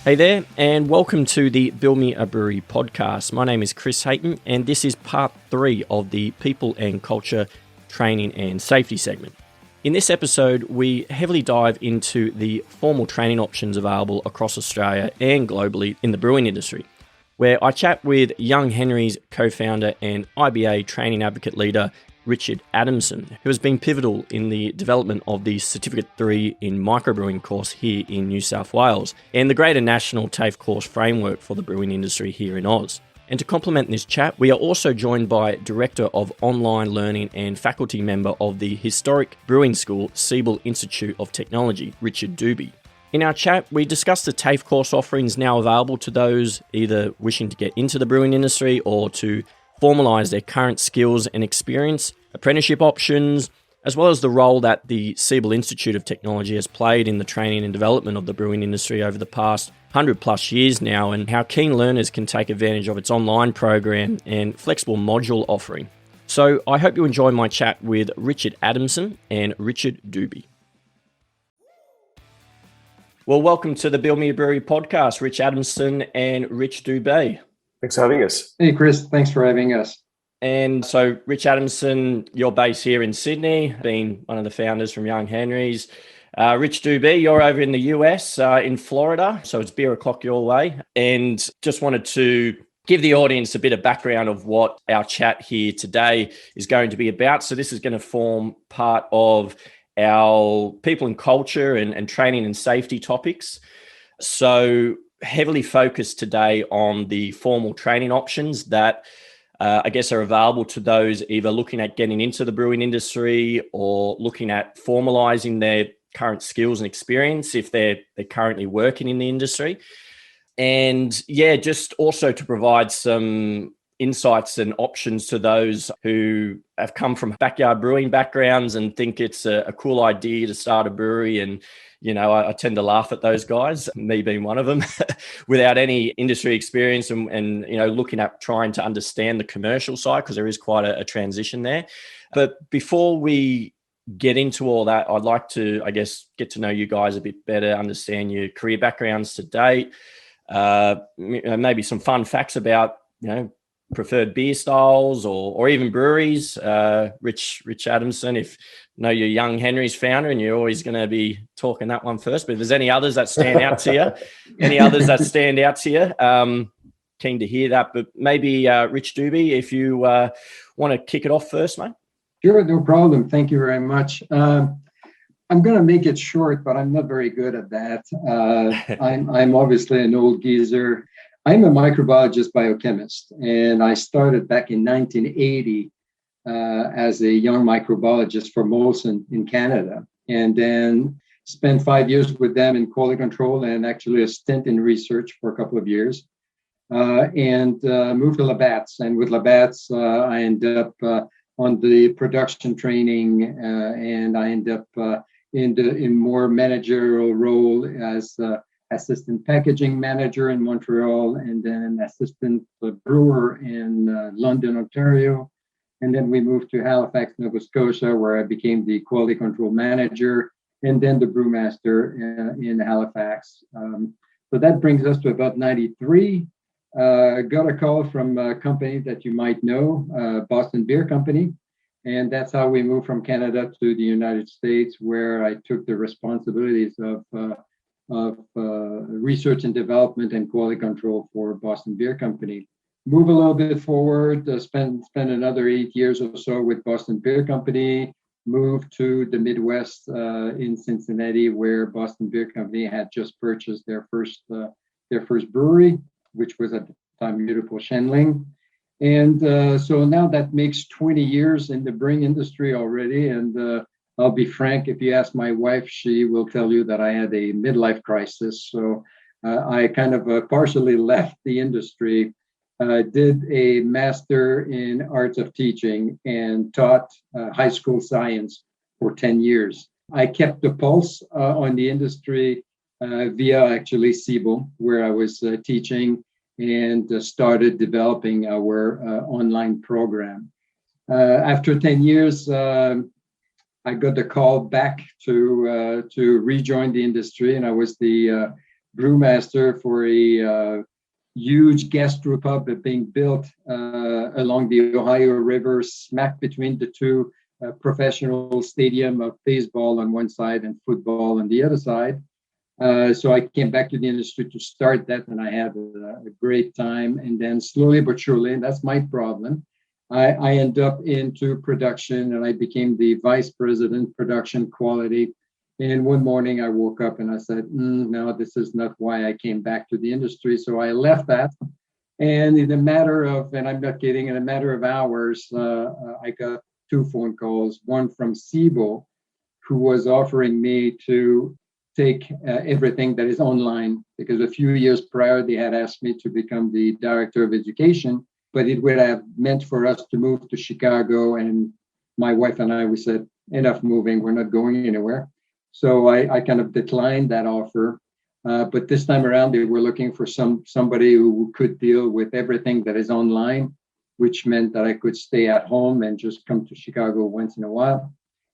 Hey there, and welcome to the Build Me a Brewery podcast. My name is Chris Hayton, and this is part 3 of the People and Culture Training and Safety segment. In this episode, we heavily dive into the formal training options available across Australia and globally in the brewing industry, where I chat with Young Henry's co-founder and IBA training advocate leader, Richard Adamson, who has been pivotal in the development of the Certificate 3 in Microbrewing course here in New South Wales and the greater national TAFE course framework for the brewing industry here in Oz. And to complement this chat, we are also joined by Director of Online Learning and faculty member of the historic brewing school, Siebel Institute of Technology, Richard Dube. In our chat, we discussed the TAFE course offerings now available to those either wishing to get into the brewing industry or to formalise their current skills and experience, apprenticeship options, as well as the role that the Siebel Institute of Technology has played in the training and development of the brewing industry over the past 100 plus years now, and how keen learners can take advantage of its online program and flexible module offering. So I hope you enjoy my chat with Richard Adamson and Richard Dube. Well, welcome to the Build Me a Brewery podcast, Rich Adamson and Rich Dube. Thanks for having us. Hey, Chris. Thanks for having us. And so, Rich Adamson, you're based here in Sydney, being one of the founders from Young Henry's. Rich Dube, you're over in the US, in Florida, so it's beer o'clock your way. And just wanted to give the audience a bit of background of what our chat here today is going to be about. So this is going to form part of our people and culture and training and safety topics. So heavily focused today on the formal training options that I guess are available to those either looking at getting into the brewing industry or looking at formalising their current skills and experience if they're currently working in the industry. And yeah, just also to provide some insights and options to those who have come from backyard brewing backgrounds and think it's a cool idea to start a brewery. And you know, I tend to laugh at those guys, me being one of them, without any industry experience and you know, looking at trying to understand the commercial side, because there is quite a transition there. But before we get into all that, I'd like to, I guess, get to know you guys a bit better, understand your career backgrounds to date, maybe some fun facts about, you know, preferred beer styles or even breweries. Rich Adamson, if you know, you're Young Henry's founder and you're always going to be talking that one first, but if there's any others that stand out to you, keen to hear that. But maybe Rich Dube, if you want to kick it off first, mate. Sure, no problem. Thank you very much. I'm going to make it short, but I'm not very good at that. I'm obviously an old geezer. I'm a microbiologist biochemist, and I started back in 1980 as a young microbiologist for Molson in Canada, and then spent 5 years with them in quality control and actually a stint in research for a couple of years, and moved to Labatt's. And with Labatt's, I ended up on the production training, and I ended up in more managerial role as assistant packaging manager in Montreal, and then assistant brewer in London, Ontario. And then we moved to Halifax, Nova Scotia, where I became the quality control manager, and then the brewmaster in Halifax. So that brings us to about 93. Got a call from a company that you might know, Boston Beer Company. And that's how we moved from Canada to the United States, where I took the responsibilities of research and development and quality control for Boston Beer Company. Move a little bit forward, spend another 8 years or so with Boston Beer Company, moved to the Midwest in Cincinnati, where Boston Beer Company had just purchased their first brewery, which was at the time beautiful Shenling. And so now that makes 20 years in the brewing industry already. And I'll be frank, if you ask my wife, she will tell you that I had a midlife crisis. So I kind of partially left the industry, did a master in arts of teaching and taught high school science for 10 years. I kept the pulse on the industry via actually Siebel, where I was teaching and started developing our online program. After 10 years, I got the call back to rejoin the industry, and I was the brewmaster for a huge gastropub being built along the Ohio River, smack between the two professional stadium of baseball on one side and football on the other side. So I came back to the industry to start that, and I had a great time. And then slowly but surely, and that's my problem, I end up into production, and I became the vice president, production quality. And one morning I woke up and I said, no, this is not why I came back to the industry. So I left that. And in a matter of, and I'm not kidding, in a matter of hours, I got two phone calls, one from Siebel, who was offering me to take everything that is online, because a few years prior, they had asked me to become the director of education, but it would have meant for us to move to Chicago. And my wife and I, we said, enough moving, we're not going anywhere. So I kind of declined that offer. But this time around, they were looking for somebody who could deal with everything that is online, which meant that I could stay at home and just come to Chicago once in a while.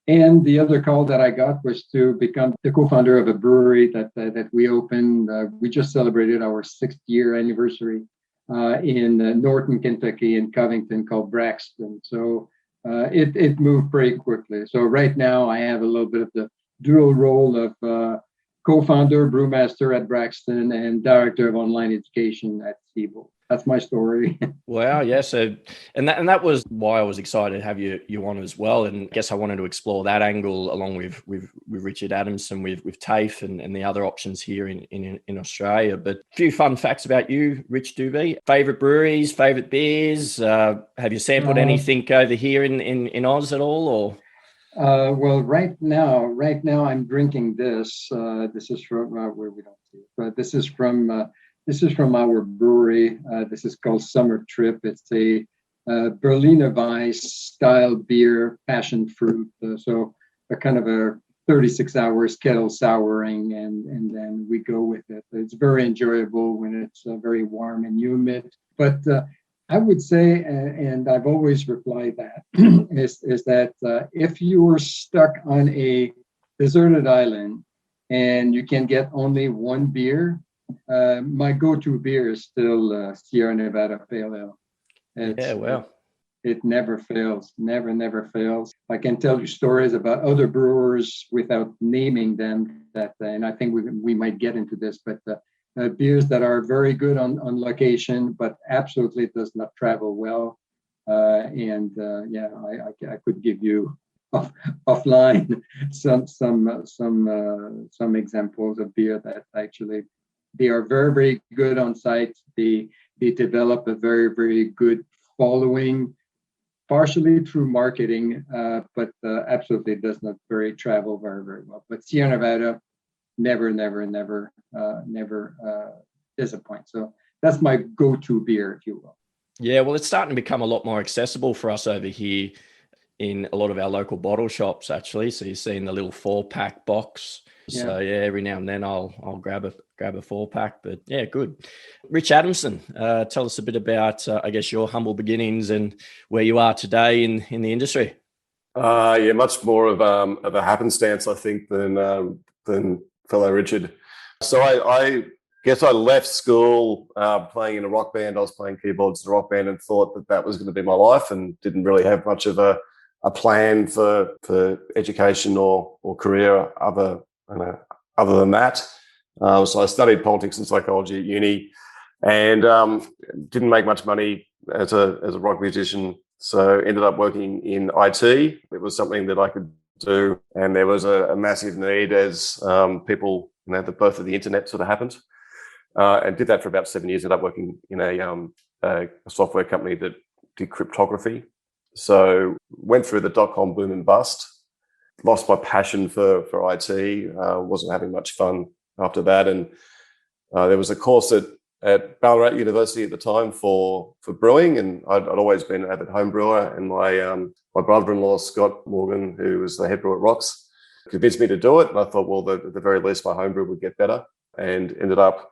And the other call that I got was to become the co-founder of a brewery that we opened. We just celebrated our 6th year anniversary in Norton, Kentucky, in Covington, called Braxton. So it moved pretty quickly. So right now I have a little bit of the dual role of co-founder, brewmaster at Braxton, and director of online education at Siebel. That's my story. Wow, yeah. So, and that was why I was excited to have you on as well. And I guess I wanted to explore that angle along with Richard Adamson, with TAFE and the other options here in Australia. But a few fun facts about you, Rich Dube. Favorite breweries, favorite beers. Have you sampled anything over here in Oz at all, or? Well, right now I'm drinking this. This is from where we don't see it, but this is from our brewery. This is called Summer Trip. It's a Berliner Weiss style beer, passion fruit. So a kind of a 36 hours kettle souring, and then we go with it. It's very enjoyable when it's very warm and humid. But I would say, and I've always replied that, is that if you were stuck on a deserted island and you can get only one beer, my go-to beer is still Sierra Nevada Pale Ale. Yeah, wow. It never fails, never fails. I can tell you stories about other brewers without naming them, and I think we might get into this, but beers that are very good on location, but absolutely does not travel well. I could give you offline some examples of beer that actually they are very, very good on site. They develop a very, very good following, partially through marketing, but absolutely does not travel very, very well. But Sierra Nevada never disappoint. So that's my go-to beer, if you will. Yeah, well, it's starting to become a lot more accessible for us over here in a lot of our local bottle shops, actually. So you're seeing the little 4-pack box. Yeah. So yeah, every now and then I'll grab a 4-pack. But yeah, good. Rich Adamson, tell us a bit about I guess your humble beginnings and where you are today in the industry. Yeah, much more of a happenstance, I think, than fellow Richard. So I guess I left school playing in a rock band. I was playing keyboards in a rock band and thought that was going to be my life, and didn't really have much of a plan for education or career other than that. So I studied politics and psychology at uni, and didn't make much money as a rock musician. So ended up working in IT. It was something that I could do, and there was a massive need as people, the birth of the internet sort of happened, and did that for about 7 years. Ended up working in a software company that did cryptography. So went through the dot-com boom and bust, lost my passion for IT, wasn't having much fun after that, and there was a course at Ballarat University at the time for brewing, and I'd always been an avid home brewer, and my brother-in-law, Scott Morgan, who was the head brewer at Rocks, convinced me to do it. And I thought, well, at the very least, my homebrew would get better, and ended up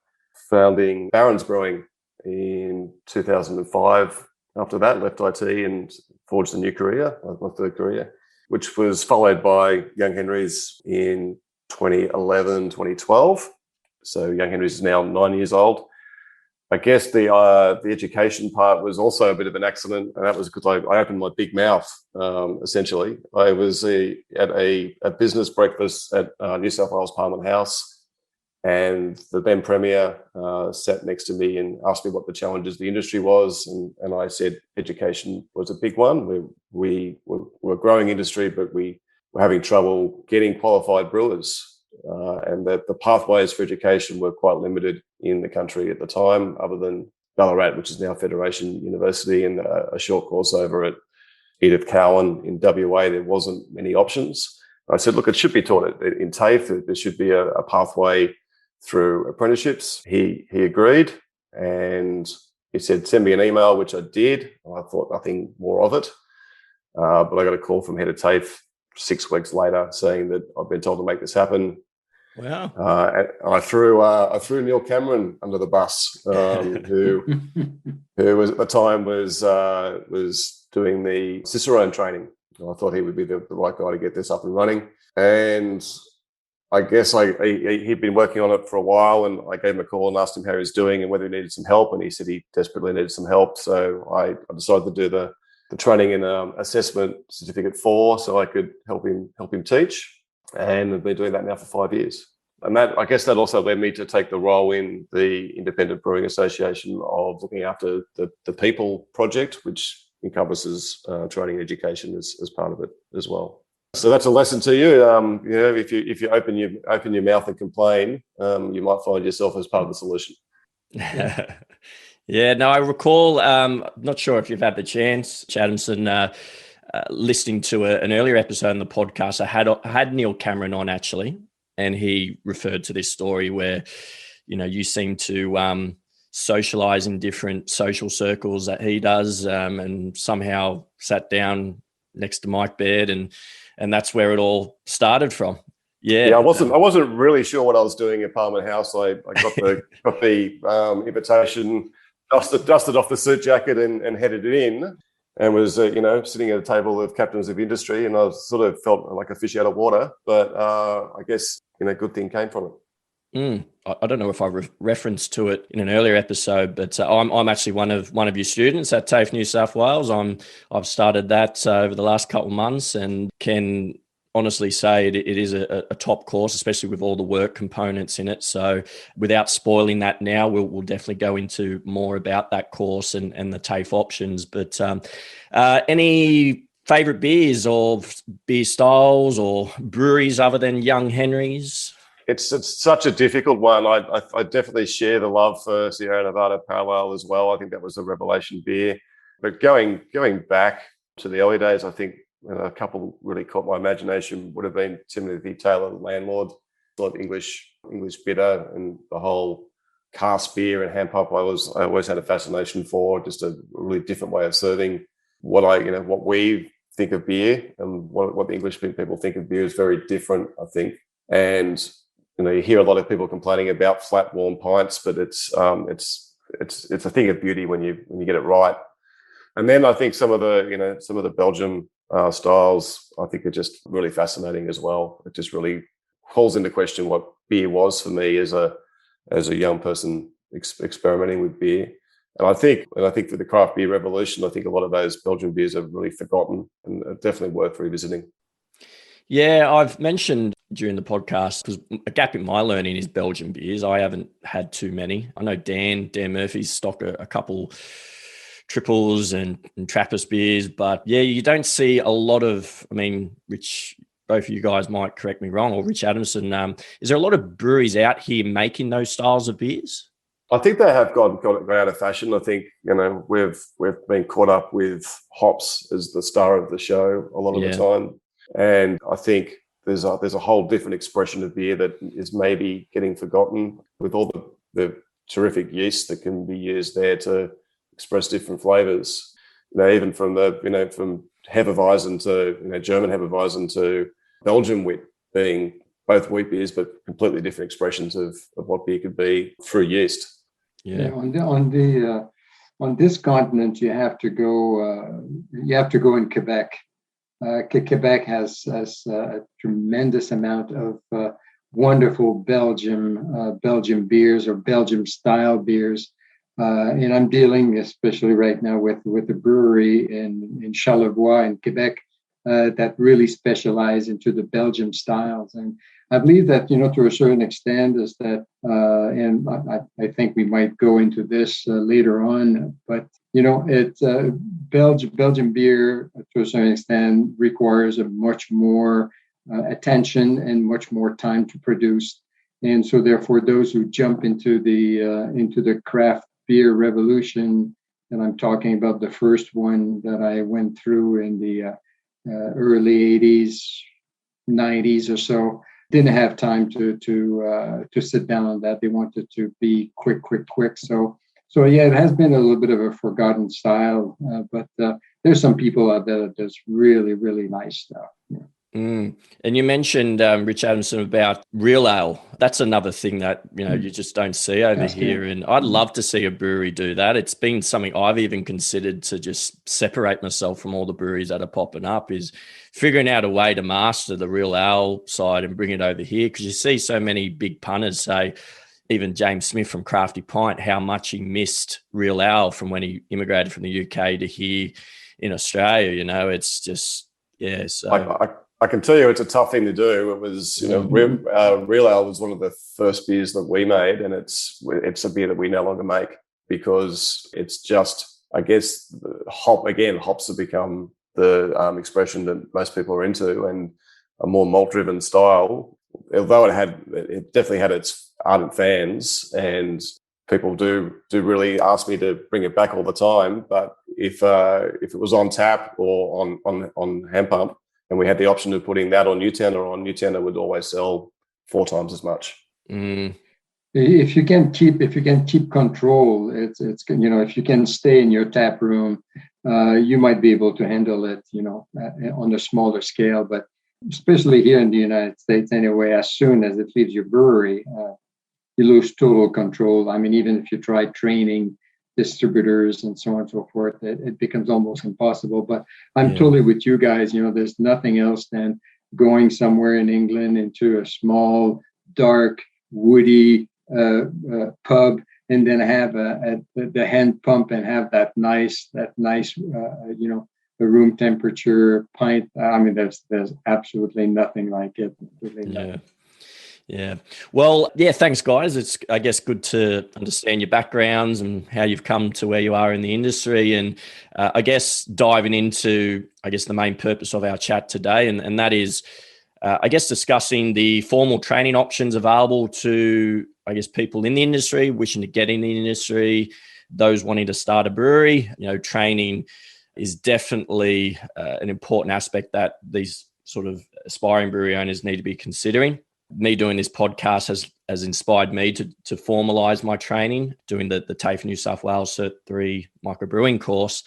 founding Barron's Brewing in 2005. After that, left IT and forged a new career, my third career, which was followed by Young Henry's in 2011, 2012. So Young Henry's is now 9 years old. I guess the education part was also a bit of an accident, and that was because I opened my big mouth, essentially. I was at a business breakfast at New South Wales Parliament House, and the then Premier sat next to me and asked me what the challenges of the industry was, and I said education was a big one. We were a growing industry, but we were having trouble getting qualified brewers. And that the pathways for education were quite limited in the country at the time, other than Ballarat, which is now Federation University, and a short course over at Edith Cowan in WA. There wasn't many options. I said, look, it should be taught in TAFE. There should be a pathway through apprenticeships. He agreed, and he said, send me an email, which I did. I thought nothing more of it. But I got a call from head of TAFE 6 weeks later saying that I've been told to make this happen. Wow. And I threw Neil Cameron under the bus, who was at the time was doing the Cicerone training. I thought he would be the right guy to get this up and running. And I guess he'd been working on it for a while, and I gave him a call and asked him how he was doing and whether he needed some help. And he said he desperately needed some help. So I decided to do the training and assessment certificate 4, so I could help him teach. And I've been doing that now for 5 years. And that, I guess that also led me to take the role in the Independent Brewing Association of looking after the People project, which encompasses training and education as part of it as well. So that's a lesson to you. If you open your mouth and complain, you might find yourself as part of the solution. Yeah, no, I recall, not sure if you've had the chance, Adamson, listening to an earlier episode in the podcast. I had Neil Cameron on, actually, and he referred to this story where, you seem to socialize in different social circles that he does, and somehow sat down next to Mike Baird, and that's where it all started from. Yeah, I wasn't really sure what I was doing at Parliament House. I got the invitation, dusted off the suit jacket and headed it in, and was sitting at a table of captains of industry, and I sort of felt like a fish out of water. But I guess good thing came from it. I don't know if I referenced to it in an earlier episode, but I'm actually one of your students at TAFE New South Wales. I've started that over the last couple of months, and can honestly say it is a top course, especially with all the work components in it. So without spoiling that now, we'll definitely go into more about that course and the TAFE options. But any favourite beers or beer styles or breweries other than Young Henry's? It's such a difficult one. I definitely share the love for Sierra Nevada Pale as well. I think that was a revelation beer. But going back to the early days, I think a couple really caught my imagination would have been Timothy Taylor, Landlord, like English bitter, and the whole cask beer and hand pump. I always had a fascination for, just a really different way of serving what we think of beer, and what the English people think of beer is very different, I think. And you hear a lot of people complaining about flat, warm pints, but it's a thing of beauty when you get it right. And then I think some of the Belgium styles I think are just really fascinating as well. It just really calls into question what beer was for me as a young person experimenting with beer. And I think for the craft beer revolution, I think a lot of those Belgian beers are really forgotten and are definitely worth revisiting. Yeah, I've mentioned during the podcast, because a gap in my learning is Belgian beers. I haven't had too many. I know Dan Murphy's stock a couple triples and Trappist beers, but yeah, you don't see a lot of, Rich, both of you guys might correct me wrong, or Rich Adamson, is there a lot of breweries out here making those styles of beers? I think they have got out of fashion. I think, we've been caught up with hops as the star of the show a lot of the time. And I think there's a whole different expression of beer that is maybe getting forgotten, with all the terrific yeast that can be used there to express different flavors. Even from from Hefeweizen to German Hefeweizen to Belgian wheat, being both wheat beers but completely different expressions of what beer could be through yeast. Yeah. On this continent, you have to go in Quebec. Quebec has a tremendous amount of wonderful Belgium beers or Belgium style beers. And I'm dealing, especially right now, with a brewery in Charlevoix in Quebec that really specialize into the Belgium styles. And I believe that, to a certain extent, is that, and I think we might go into this later on, but Belgian beer, to a certain extent, requires a much more attention and much more time to produce. And so, therefore, those who jump into the craft beer revolution, and I'm talking about the first one that I went through in the early 80s, 90s or so, didn't have time to sit down on that. They wanted to be quick. So yeah, it has been a little bit of a forgotten style, but there's some people out there that does really, really nice stuff. Yeah. And you mentioned, Rich Adamson, about real ale. That's another thing that, you just don't see over here. And I'd love to see a brewery do that. It's been something I've even considered to just separate myself from all the breweries that are popping up, is figuring out a way to master the real ale side and bring it over here. Because you see so many big punters say, even James Smith from Crafty Pint, how much he missed real ale from when he immigrated from the UK to here in Australia. It's just, yeah. So I can tell you it's a tough thing to do. It was, real ale was one of the first beers that we made, and it's a beer that we no longer make because it's just, I guess, hops have become the expression that most people are into, and a more malt-driven style. Although it definitely had its ardent fans, and people do really ask me to bring it back all the time. But if it was on tap or on hand pump, and we had the option of putting that on Newtowner would always sell 4 times as much. If you can keep control, it's if you can stay in your tap room, you might be able to handle it, on a smaller scale. But especially here in the United States, anyway, as soon as it leaves your brewery, you lose total control. I mean, even if you try training distributors and so on and so forth, it becomes almost impossible. But I'm totally with you guys. There's nothing else than going somewhere in England into a small, dark, woody pub, and then have the hand pump and have that nice the room temperature pint. I mean, there's absolutely nothing like it. Really. Yeah. Well, yeah, thanks, guys. It's, I guess, good to understand your backgrounds and how you've come to where you are in the industry. And I guess diving into, the main purpose of our chat today, and that is, discussing the formal training options available to, people in the industry, wishing to get in the industry, those wanting to start a brewery. Training is definitely an important aspect that these sort of aspiring brewery owners need to be considering. Me doing this podcast has inspired me to formalise my training, doing the TAFE New South Wales CIII Microbrewing course.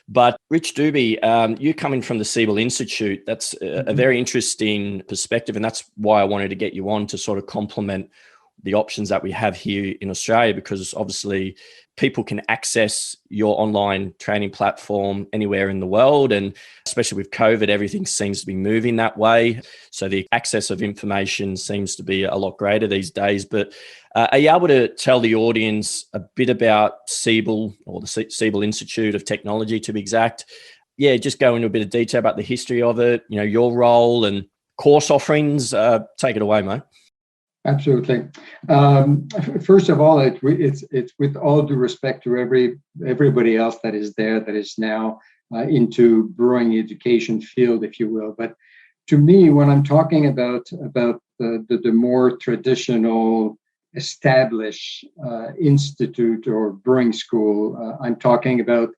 But Rich Dube, you coming from the Siebel Institute, that's a very interesting perspective, and that's why I wanted to get you on to sort of complement the options that we have here in Australia, because obviously people can access your online training platform anywhere in the world. And especially with COVID, everything seems to be moving that way. So the access of information seems to be a lot greater these days. But are you able to tell the audience a bit about Siebel, or the Siebel Institute of Technology to be exact? Yeah, just go into a bit of detail about the history of it, your role and course offerings. Take it away, mate. Absolutely. First of all, it's with all due respect to everybody else that is there, that is now into brewing education field, if you will. But to me, when I'm talking about the more traditional, established institute or brewing school, I'm talking about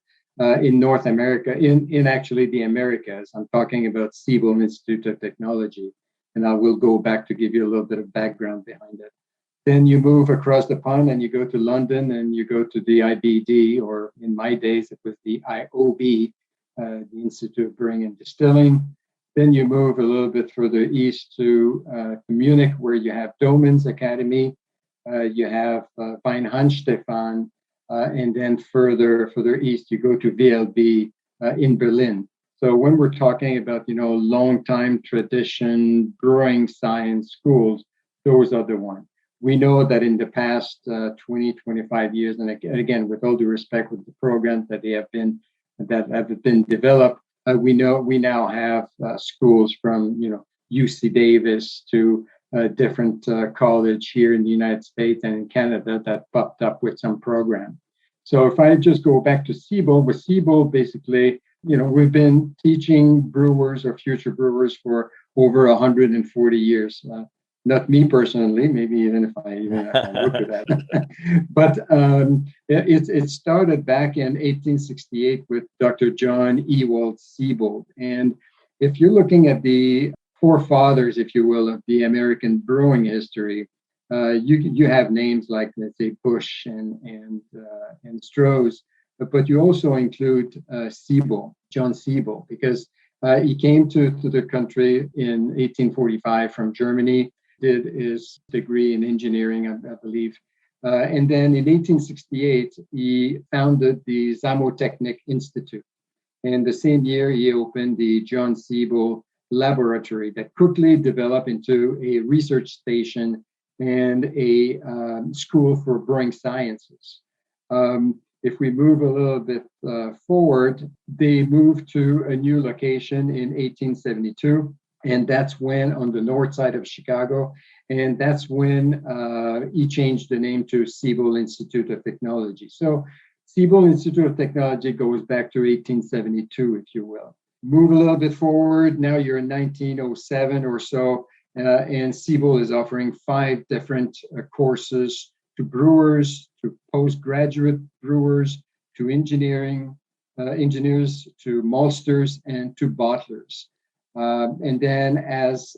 in North America, in actually the Americas. I'm talking about Siebel Institute of Technology. And I will go back to give you a little bit of background behind it. Then you move across the pond and you go to London and you go to the IBD, or in my days, it was the IOB, the Institute of Brewing and Distilling. Then you move a little bit further east to Munich, where you have Domen's Academy. You have Weinhandstefan, and then further east, you go to VLB in Berlin. So when we're talking about, long time tradition brewing science schools, those are the ones. We know that in the past 20, 25 years, and again, with all due respect with the programs that have been developed, we now have schools from UC Davis to different college here in the United States and in Canada that popped up with some program. So if I just go back to Siebel, with Siebel, basically, we've been teaching brewers or future brewers for over 140 years. Not me personally, maybe even if I look at that. But it started back in 1868 with Dr. John Ewald Siebel. And if you're looking at the forefathers, if you will, of the American brewing history, you have names like, let's say, Bush and Strohs, but you also include Siebel, John Siebel, because he came to the country in 1845 from Germany, did his degree in engineering, I believe. And then in 1868, he founded the Zamotechnik Institute. And the same year, he opened the John Siebel Laboratory that quickly developed into a research station and a school for brewing sciences. If we move a little bit forward, they moved to a new location in 1872. And that's when, on the north side of Chicago, and that's when he changed the name to Siebel Institute of Technology. So Siebel Institute of Technology goes back to 1872, if you will. Move a little bit forward, now you're in 1907 or so, and Siebel is offering 5 different courses to brewers, to postgraduate brewers, to engineers, to maltsters, and to bottlers. And then as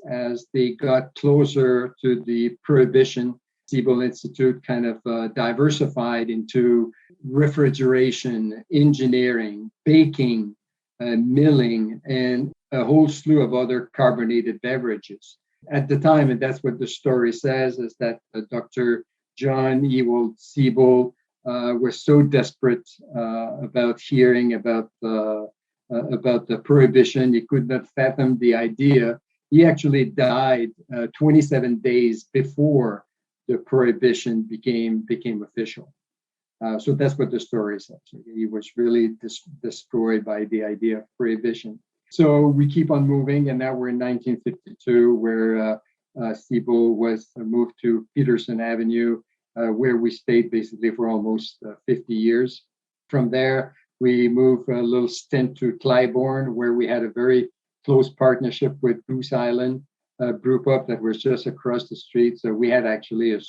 they got closer to the Prohibition, Siebel Institute kind of diversified into refrigeration, engineering, baking, milling, and a whole slew of other carbonated beverages. At the time, and that's what the story says, is that Dr. John Ewald Siebel was so desperate about hearing about the Prohibition, he could not fathom the idea. He actually died 27 days before the Prohibition became official. So that's what the story says. He was really destroyed by the idea of Prohibition. So we keep on moving, and now we're in 1952, where Siebel was moved to Peterson Avenue, where we stayed basically for almost 50 years. From there, we moved a little stint to Clybourne, where we had a very close partnership with Goose Island Brewpub that was just across the street. So we had actually a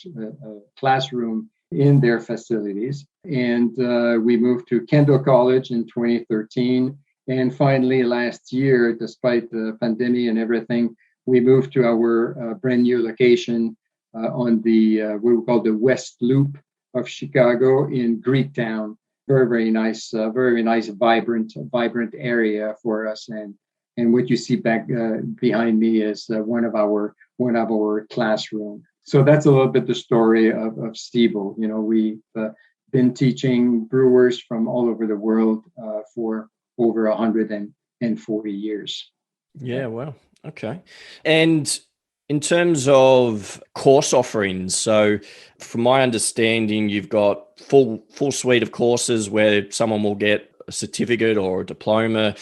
classroom in their facilities. And we moved to Kendall College in 2013. And finally, last year, despite the pandemic and everything, we moved to our brand new location on the what we call the West Loop of Chicago in Greektown. Very nice, vibrant area for us. And what you see back behind me is one of our classrooms. So that's a little bit the story of Siebel. We've been teaching brewers from all over the world for over 140 years. Yeah, well, okay. And in terms of course offerings, so from my understanding, you've got full suite of courses where someone will get a certificate or a diploma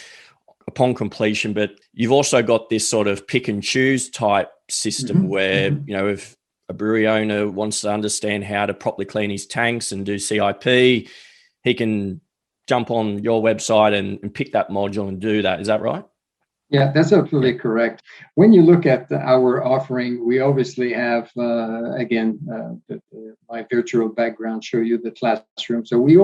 upon completion, but you've also got this sort of pick and choose type system where, if a brewery owner wants to understand how to properly clean his tanks and do CIP, he can jump on your website and pick that module and do that. Is that right? Yeah, that's absolutely correct. When you look at our offering, we obviously have, my virtual background show you the classroom. So we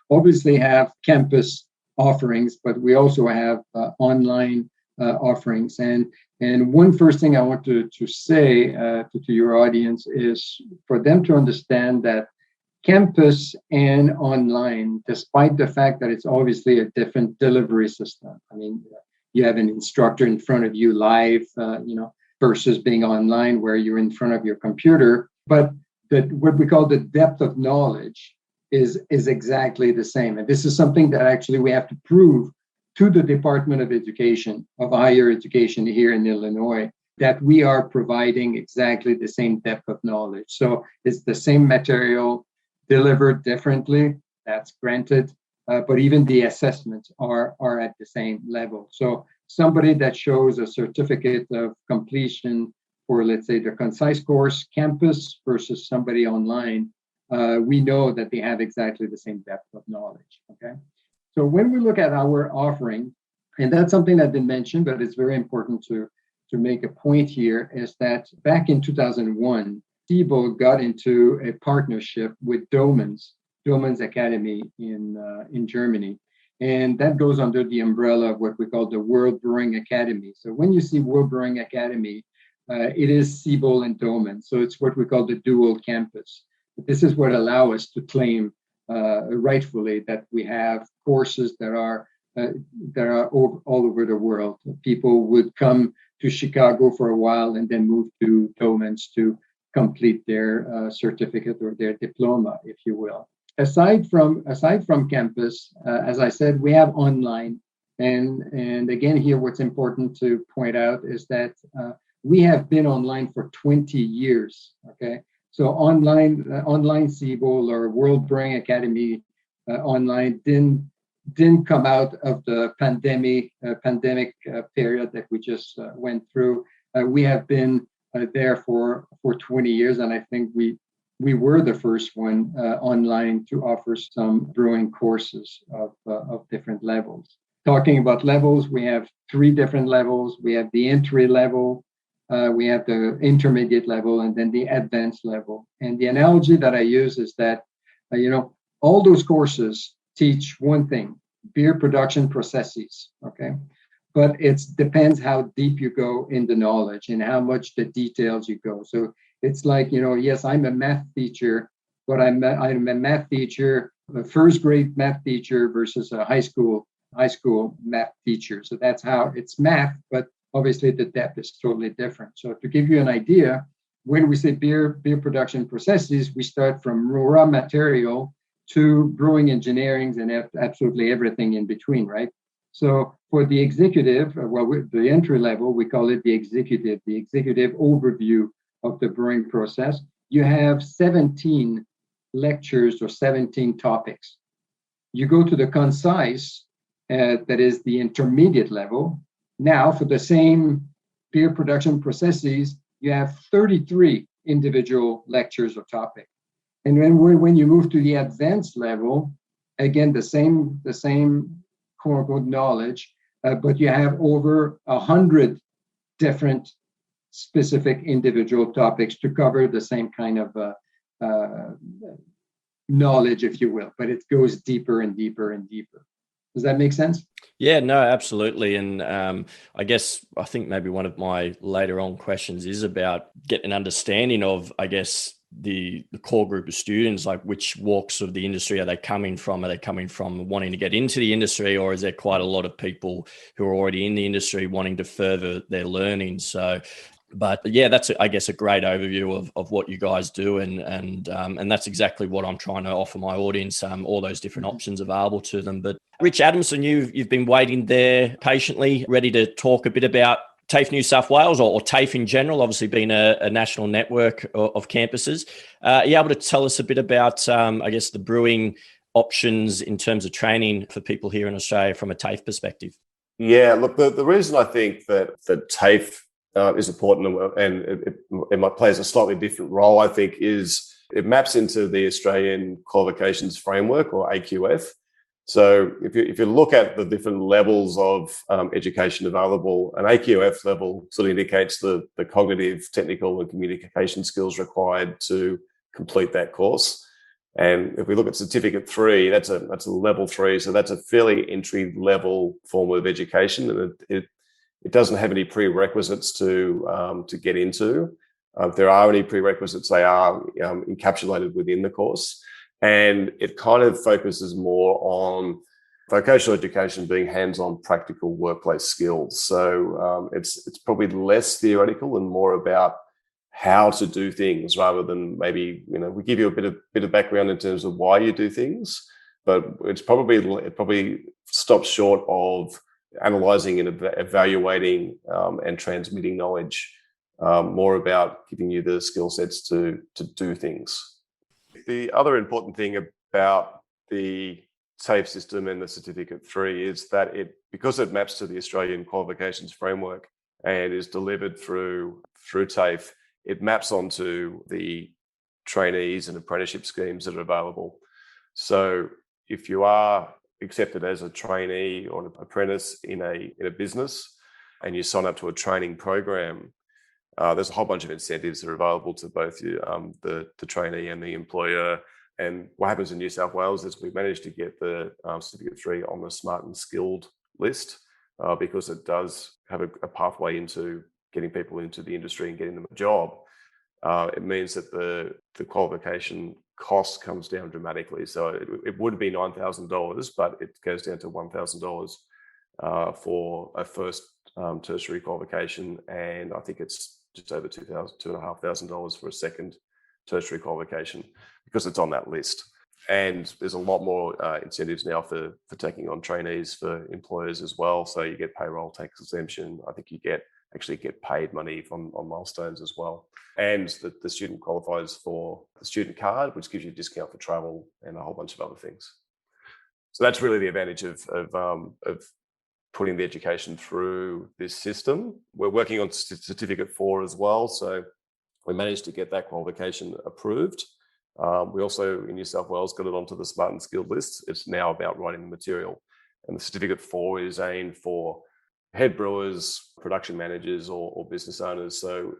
obviously have campus offerings, but we also have online offerings. And one first thing I want to say to your audience is for them to understand that campus and online, despite the fact that it's obviously a different delivery system. I mean, you have an instructor in front of you live, versus being online where you're in front of your computer. But what we call the depth of knowledge is exactly the same. And this is something that actually we have to prove to the Department of Education, of Higher Education here in Illinois, that we are providing exactly the same depth of knowledge. So it's the same material delivered differently, that's granted, but even the assessments are at the same level. So somebody that shows a certificate of completion for, let's say, the concise course campus versus somebody online, we know that they have exactly the same depth of knowledge, okay? So when we look at our offering, and that's something that been mentioned, but it's very important to make a point here, is that back in 2001, Siebel got into a partnership with Domen's Academy in Germany. And that goes under the umbrella of what we call the World Brewing Academy. So when you see World Brewing Academy, it is Siebel and Domen. So it's what we call the dual campus. This is what allows us to claim rightfully that we have courses that are all over the world. People would come to Chicago for a while and then move to Domen's to complete their certificate or their diploma, if you will. Aside from campus, as I said, we have online. And again, here, what's important to point out is that we have been online for 20 years, okay? So online Siebel or World Brewing Academy online didn't come out of the pandemic period that we just went through. We have been there for 20 years, and I think we were the first one online to offer some brewing courses of different levels. Talking about levels, we have 3 different levels. We have the entry level, we have the intermediate level, and then the advanced level. And the analogy that I use is that, all those courses teach one thing: beer production processes, okay? But it depends how deep you go in the knowledge and how much the details you go. So it's like, yes, I'm a math teacher, but I'm a math teacher, a first grade math teacher versus a high school math teacher. So that's how it's math, but obviously the depth is totally different. So to give you an idea, when we say beer production processes, we start from raw material to brewing engineering and absolutely everything in between, right? So for the executive, the entry level, we call it the executive overview of the brewing process. You have 17 lectures or 17 topics. You go to the concise, that is the intermediate level. Now, for the same beer production processes, you have 33 individual lectures or topics. And then when you move to the advanced level, again, the same quote unquote knowledge, but you have over 100 different specific individual topics to cover the same kind of knowledge, if you will, but it goes deeper and deeper and deeper. Does that make sense? Yeah, no, absolutely. And I think maybe one of my later on questions is about getting an understanding of, the core group of students, like which walks of the industry are they coming from? Are they coming from wanting to get into the industry, or is there quite a lot of people who are already in the industry wanting to further their learning? So, but yeah, that's, a great overview of what you guys do. And that's exactly what I'm trying to offer my audience, all those different options available to them. But Rich Adamson, you've been waiting there patiently, ready to talk a bit about TAFE New South Wales or TAFE in general, obviously being a national network of campuses. Are you able to tell us a bit about, the brewing options in terms of training for people here in Australia from a TAFE perspective? Yeah, look, the reason I think that TAFE is important and it plays a slightly different role, I think, is it maps into the Australian Qualifications Framework, or AQF. So if you look at the different levels of education available, an AQF level sort of indicates the cognitive, technical, and communication skills required to complete that course. And if we look at Certificate 3, that's a level 3, so that's a fairly entry level form of education, and it doesn't have any prerequisites to get into. If there are any prerequisites, they are encapsulated within the course. And it kind of focuses more on vocational education being hands-on practical workplace skills. So it's probably less theoretical and more about how to do things, rather than maybe, we give you a bit of background in terms of why you do things, but it probably stops short of analysing and evaluating and transmitting knowledge. more about giving you the skill sets to do things. The other important thing about the TAFE system and the Certificate 3 is that because it maps to the Australian Qualifications framework and is delivered through TAFE, it maps onto the trainees and apprenticeship schemes that are available. So if you are accepted as a trainee or an apprentice in a business and you sign up to a training program, there's a whole bunch of incentives that are available to both you, the trainee and the employer. And what happens in New South Wales is we've managed to get the Certificate 3 on the smart and skilled list because it does have a pathway into getting people into the industry and getting them a job. It means that the qualification cost comes down dramatically. So it would be $9,000, but it goes down to $1,000 for a first tertiary qualification, and I think it's just over $2,500 for a second tertiary qualification because it's on that list. And there's a lot more incentives now for taking on trainees for employers as well. So you get payroll tax exemption. I think you actually get paid money on milestones as well. And the student qualifies for the student card, which gives you a discount for travel and a whole bunch of other things. So that's really the advantage of putting the education through this system. We're working on Certificate 4 as well. So we managed to get that qualification approved. We also, in New South Wales, got it onto the Smart and Skilled list. It's now about writing the material. And the Certificate 4 is aimed for head brewers, production managers, or business owners. So,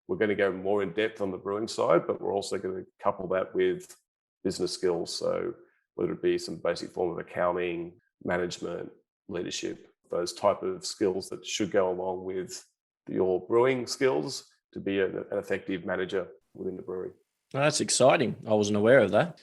we're going to go more in depth on the brewing side, but we're also going to couple that with business skills. So whether it be some basic form of accounting, management, leadership, those type of skills that should go along with your brewing skills to be an effective manager within the brewery. Oh, that's exciting. I wasn't aware of that.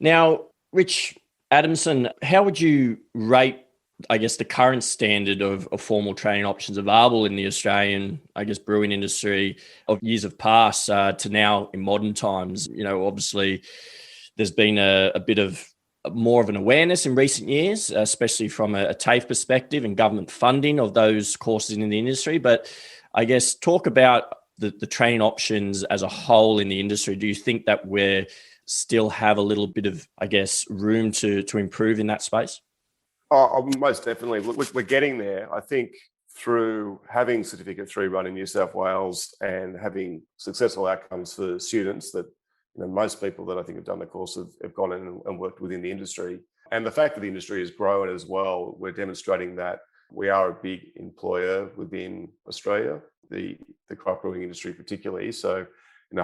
Now, Rich Adamson, how would you rate, the current standard of formal training options available in the Australian, brewing industry of years of past to now in modern times? Obviously there's been a bit of more of an awareness in recent years, especially from a TAFE perspective and government funding of those courses in the industry. But talk about the training options as a whole in the industry. Do you think that we still have a little bit of, room to improve in that space? Oh, most definitely. Look, we're getting there. I think through having Certificate 3 run in New South Wales and having successful outcomes for students that, most people that I think have done the course have gone in and worked within the industry. And the fact that the industry has grown as well, we're demonstrating that we are a big employer within Australia, the craft brewing industry particularly. So,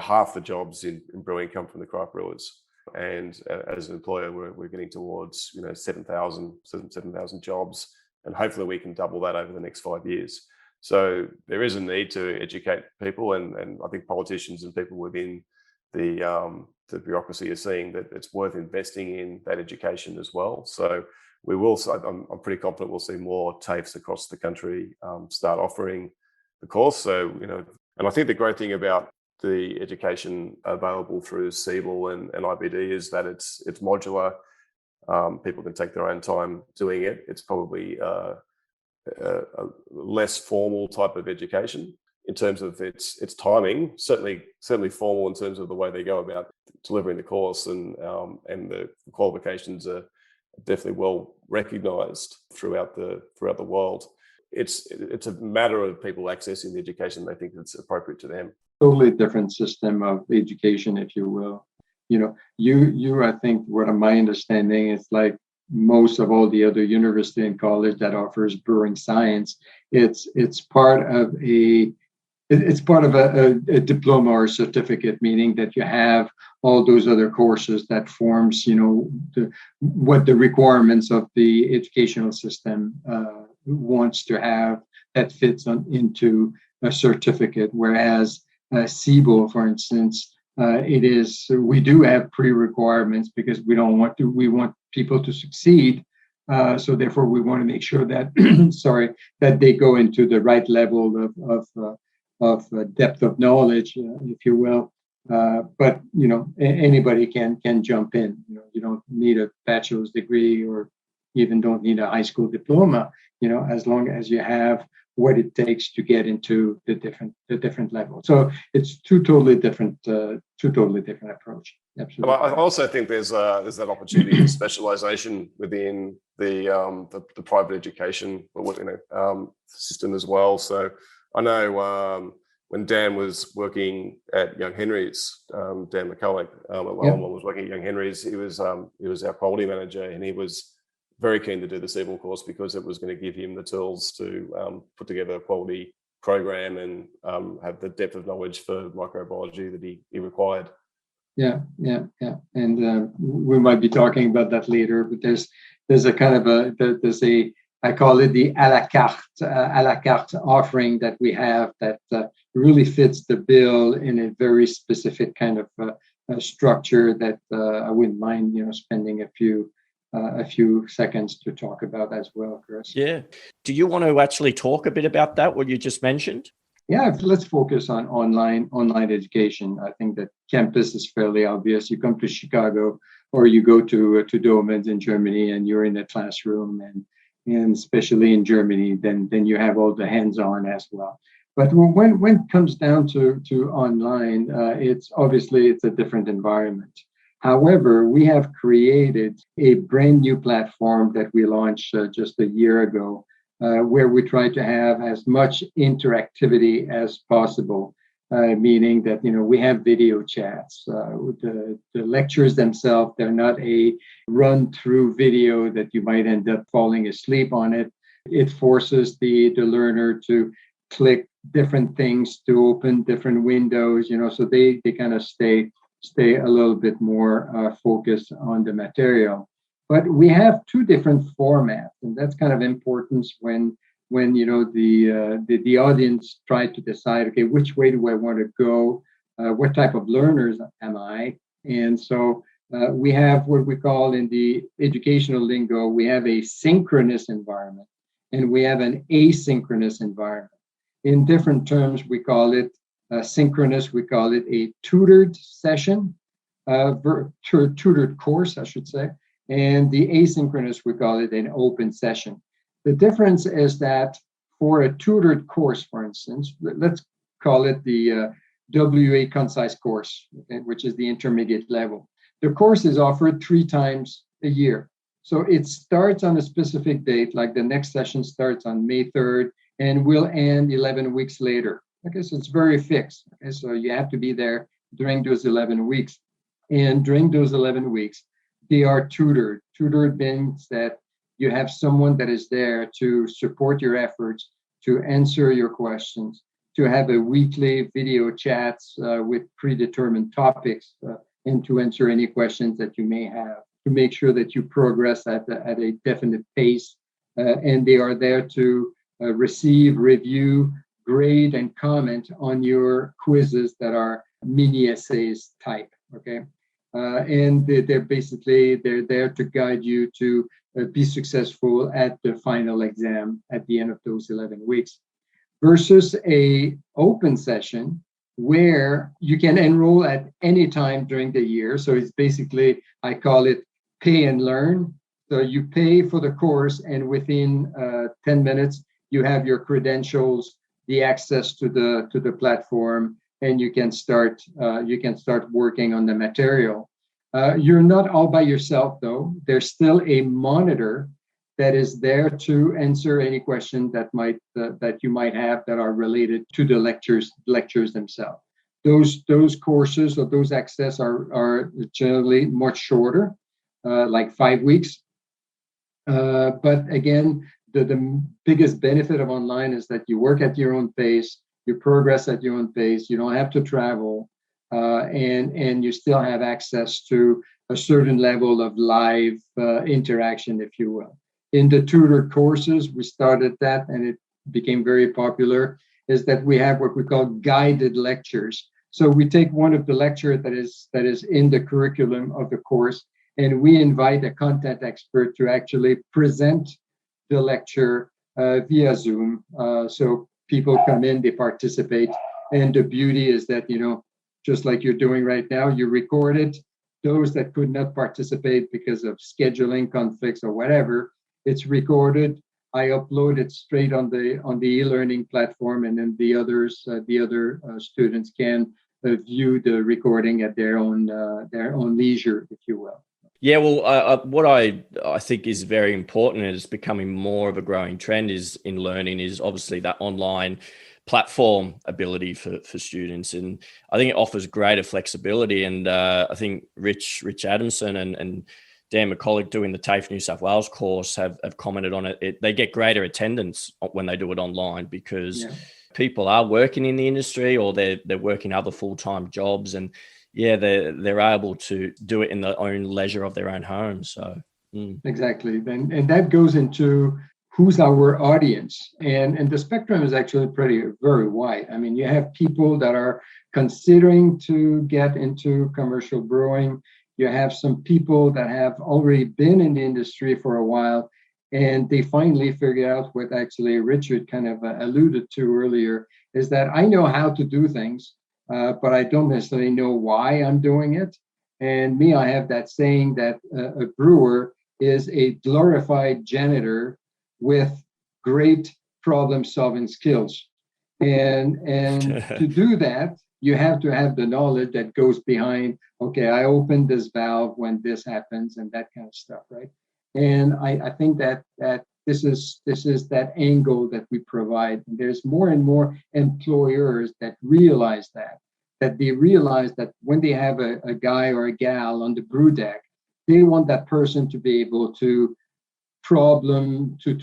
half the jobs in brewing come from the craft brewers. And as an employer, we're getting towards 7,000 jobs, and hopefully we can double that over the next 5 years. So there is a need to educate people, and I think politicians and people within the bureaucracy are seeing that it's worth investing in that education as well. So we will. I'm pretty confident we'll see more TAFEs across the country start offering the course. So and I think the great thing about the education available through Siebel and IBA is that it's modular. People can take their own time doing it. It's probably a less formal type of education in terms of its timing. Certainly formal in terms of the way they go about delivering the course, and the qualifications are definitely well recognised throughout the world. It's a matter of people accessing the education they think that's appropriate to them. Totally different system of education, if you will. I think what my understanding is, like most of all the other university and college that offers brewing science, it's part of a diploma or certificate, meaning that you have all those other courses that forms, what the requirements of the educational system wants to have that fits into a certificate. Whereas Siebel, for instance, we do have pre-requirements because we want people to succeed. So therefore we want to make sure that, that they go into the right level of depth of knowledge, if you will. But, anybody can jump in. You don't need a bachelor's degree or even don't need a high school diploma, as long as you have what it takes to get into the different levels. So it's two totally different approach. Absolutely. Well, I also think there's that opportunity for specialization within the private education system as well. So I know when Dan was working at Young Henry's, Dan McCulloch at Lowell was working at Young Henry's. He was our quality manager, and he was very keen to do the Siebel course because it was going to give him the tools to put together a quality program and have the depth of knowledge for microbiology that he required. Yeah. And we might be talking about that later, but there's a kind of I call it the a la carte offering that we have that really fits the bill in a very specific kind of structure that I wouldn't mind, spending a few seconds to talk about as well, Chris. Yeah. Do you want to actually talk a bit about that, what you just mentioned? Yeah, let's focus on online education. I think that campus is fairly obvious. You come to Chicago or you go to Dube in Germany and you're in a classroom, and especially in Germany, then you have all the hands-on as well. But when it comes down to online, it's a different environment. However, we have created a brand new platform that we launched just a year ago, where we try to have as much interactivity as possible, meaning that we have video chats. The lectures themselves, they're not a run-through video that you might end up falling asleep on it. It forces the learner to click different things to open different windows, so they kind of stay a little bit more focused on the material. But we have two different formats, and that's kind of important when the audience try to decide, okay, which way do I want to go? What type of learners am I? And so we have what we call in the educational lingo, we have a synchronous environment and we have an asynchronous environment. In different terms, we call it synchronous, we call it a tutored session, tutored course, I should say. And the asynchronous, we call it an open session. The difference is that for a tutored course, for instance, let's call it the WA concise course, which is the intermediate level. The course is offered 3 times a year. So it starts on a specific date, like the next session starts on May 3rd and will end 11 weeks later. Okay, so it's very fixed. Okay, so you have to be there during those 11 weeks. And during those 11 weeks, they are tutored. Tutored means that you have someone that is there to support your efforts, to answer your questions, to have a weekly video chats with predetermined topics, and to answer any questions that you may have, to make sure that you progress at a definite pace. And they are there to receive, review, grade, and comment on your quizzes that are mini essays type, okay? And they're there to guide you to be successful at the final exam at the end of those 11 weeks. Versus a open session where you can enroll at any time during the year. So it's basically, I call it pay and learn. So you pay for the course, and within 10 minutes, you have your credentials, the access to the platform, and you can start working on the material. You're not all by yourself, though. There's still a monitor that is there to answer any question that you might have that are related to the lectures themselves. Those courses or those access are generally much shorter, like 5 weeks. But again, the biggest benefit of online is that you work at your own pace, you progress at your own pace, you don't have to travel, and you still have access to a certain level of live interaction, if you will. In the tutored courses, we started that, and it became very popular, is that we have what we call guided lectures. So we take one of the lecture that is in the curriculum of the course, and we invite a content expert to actually present the lecture via Zoom. So people come in, they participate, and the beauty is that, just like you're doing right now, you record it. Those that could not participate because of scheduling conflicts or whatever, it's recorded. I upload it straight on the e-learning platform, and then the other students can view the recording at their own leisure, if you will. Yeah, well, what I think is very important, and it's becoming more of a growing trend is in learning, is obviously that online platform ability for students. And I think it offers greater flexibility. And I think Rich Adamson and Dan McCulloch doing the TAFE New South Wales course have commented on it. They get greater attendance when they do it online because people are working in the industry or they're working other full-time jobs, and they're able to do it in their own leisure of their own home. So exactly, and that goes into who's our audience, and the spectrum is actually very wide. I mean, you have people that are considering to get into commercial brewing. You have some people that have already been in the industry for a while, and they finally figured out what actually Richard kind of alluded to earlier, is that I know how to do things, but I don't necessarily know why I'm doing it. And me, I have that saying that a brewer is a glorified janitor with great problem-solving skills. And to do that, you have to have the knowledge that goes behind, okay, I opened this valve when this happens and that kind of stuff, right? And I think that this is that angle that we provide. And there's more and more employers that realize that they realize that when they have a guy or a gal on the brew deck, they want that person to be able to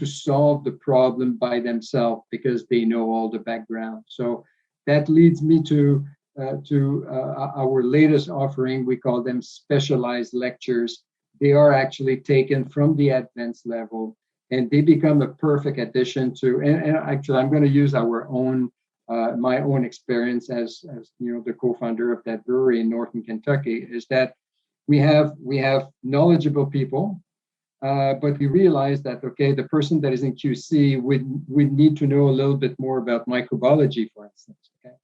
solve the problem by themselves because they know all the background. So that leads me to our latest offering. We call them specialized lectures. They are actually taken from the advanced level, and they become a perfect addition to. And actually, I'm going to use my own experience as the co-founder of that brewery in Northern Kentucky. Is that we have knowledgeable people. But we realized that, okay, the person that is in QC would need to know a little bit more about microbiology, for instance. Okay?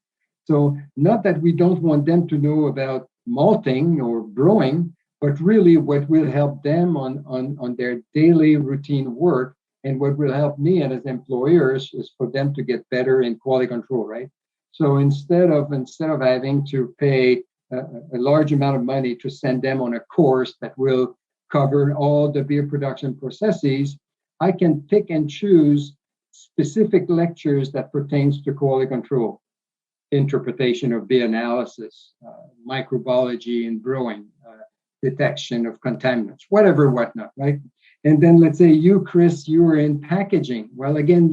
So not that we don't want them to know about malting or brewing, but really what will help them on their daily routine work, and what will help me and as employers is for them to get better in quality control, right? So instead of having to pay a large amount of money to send them on a course that will cover all the beer production processes, I can pick and choose specific lectures that pertains to quality control, interpretation of beer analysis, microbiology in brewing, detection of contaminants, whatnot, right? And then let's say you, Chris, you are in packaging. Well, again,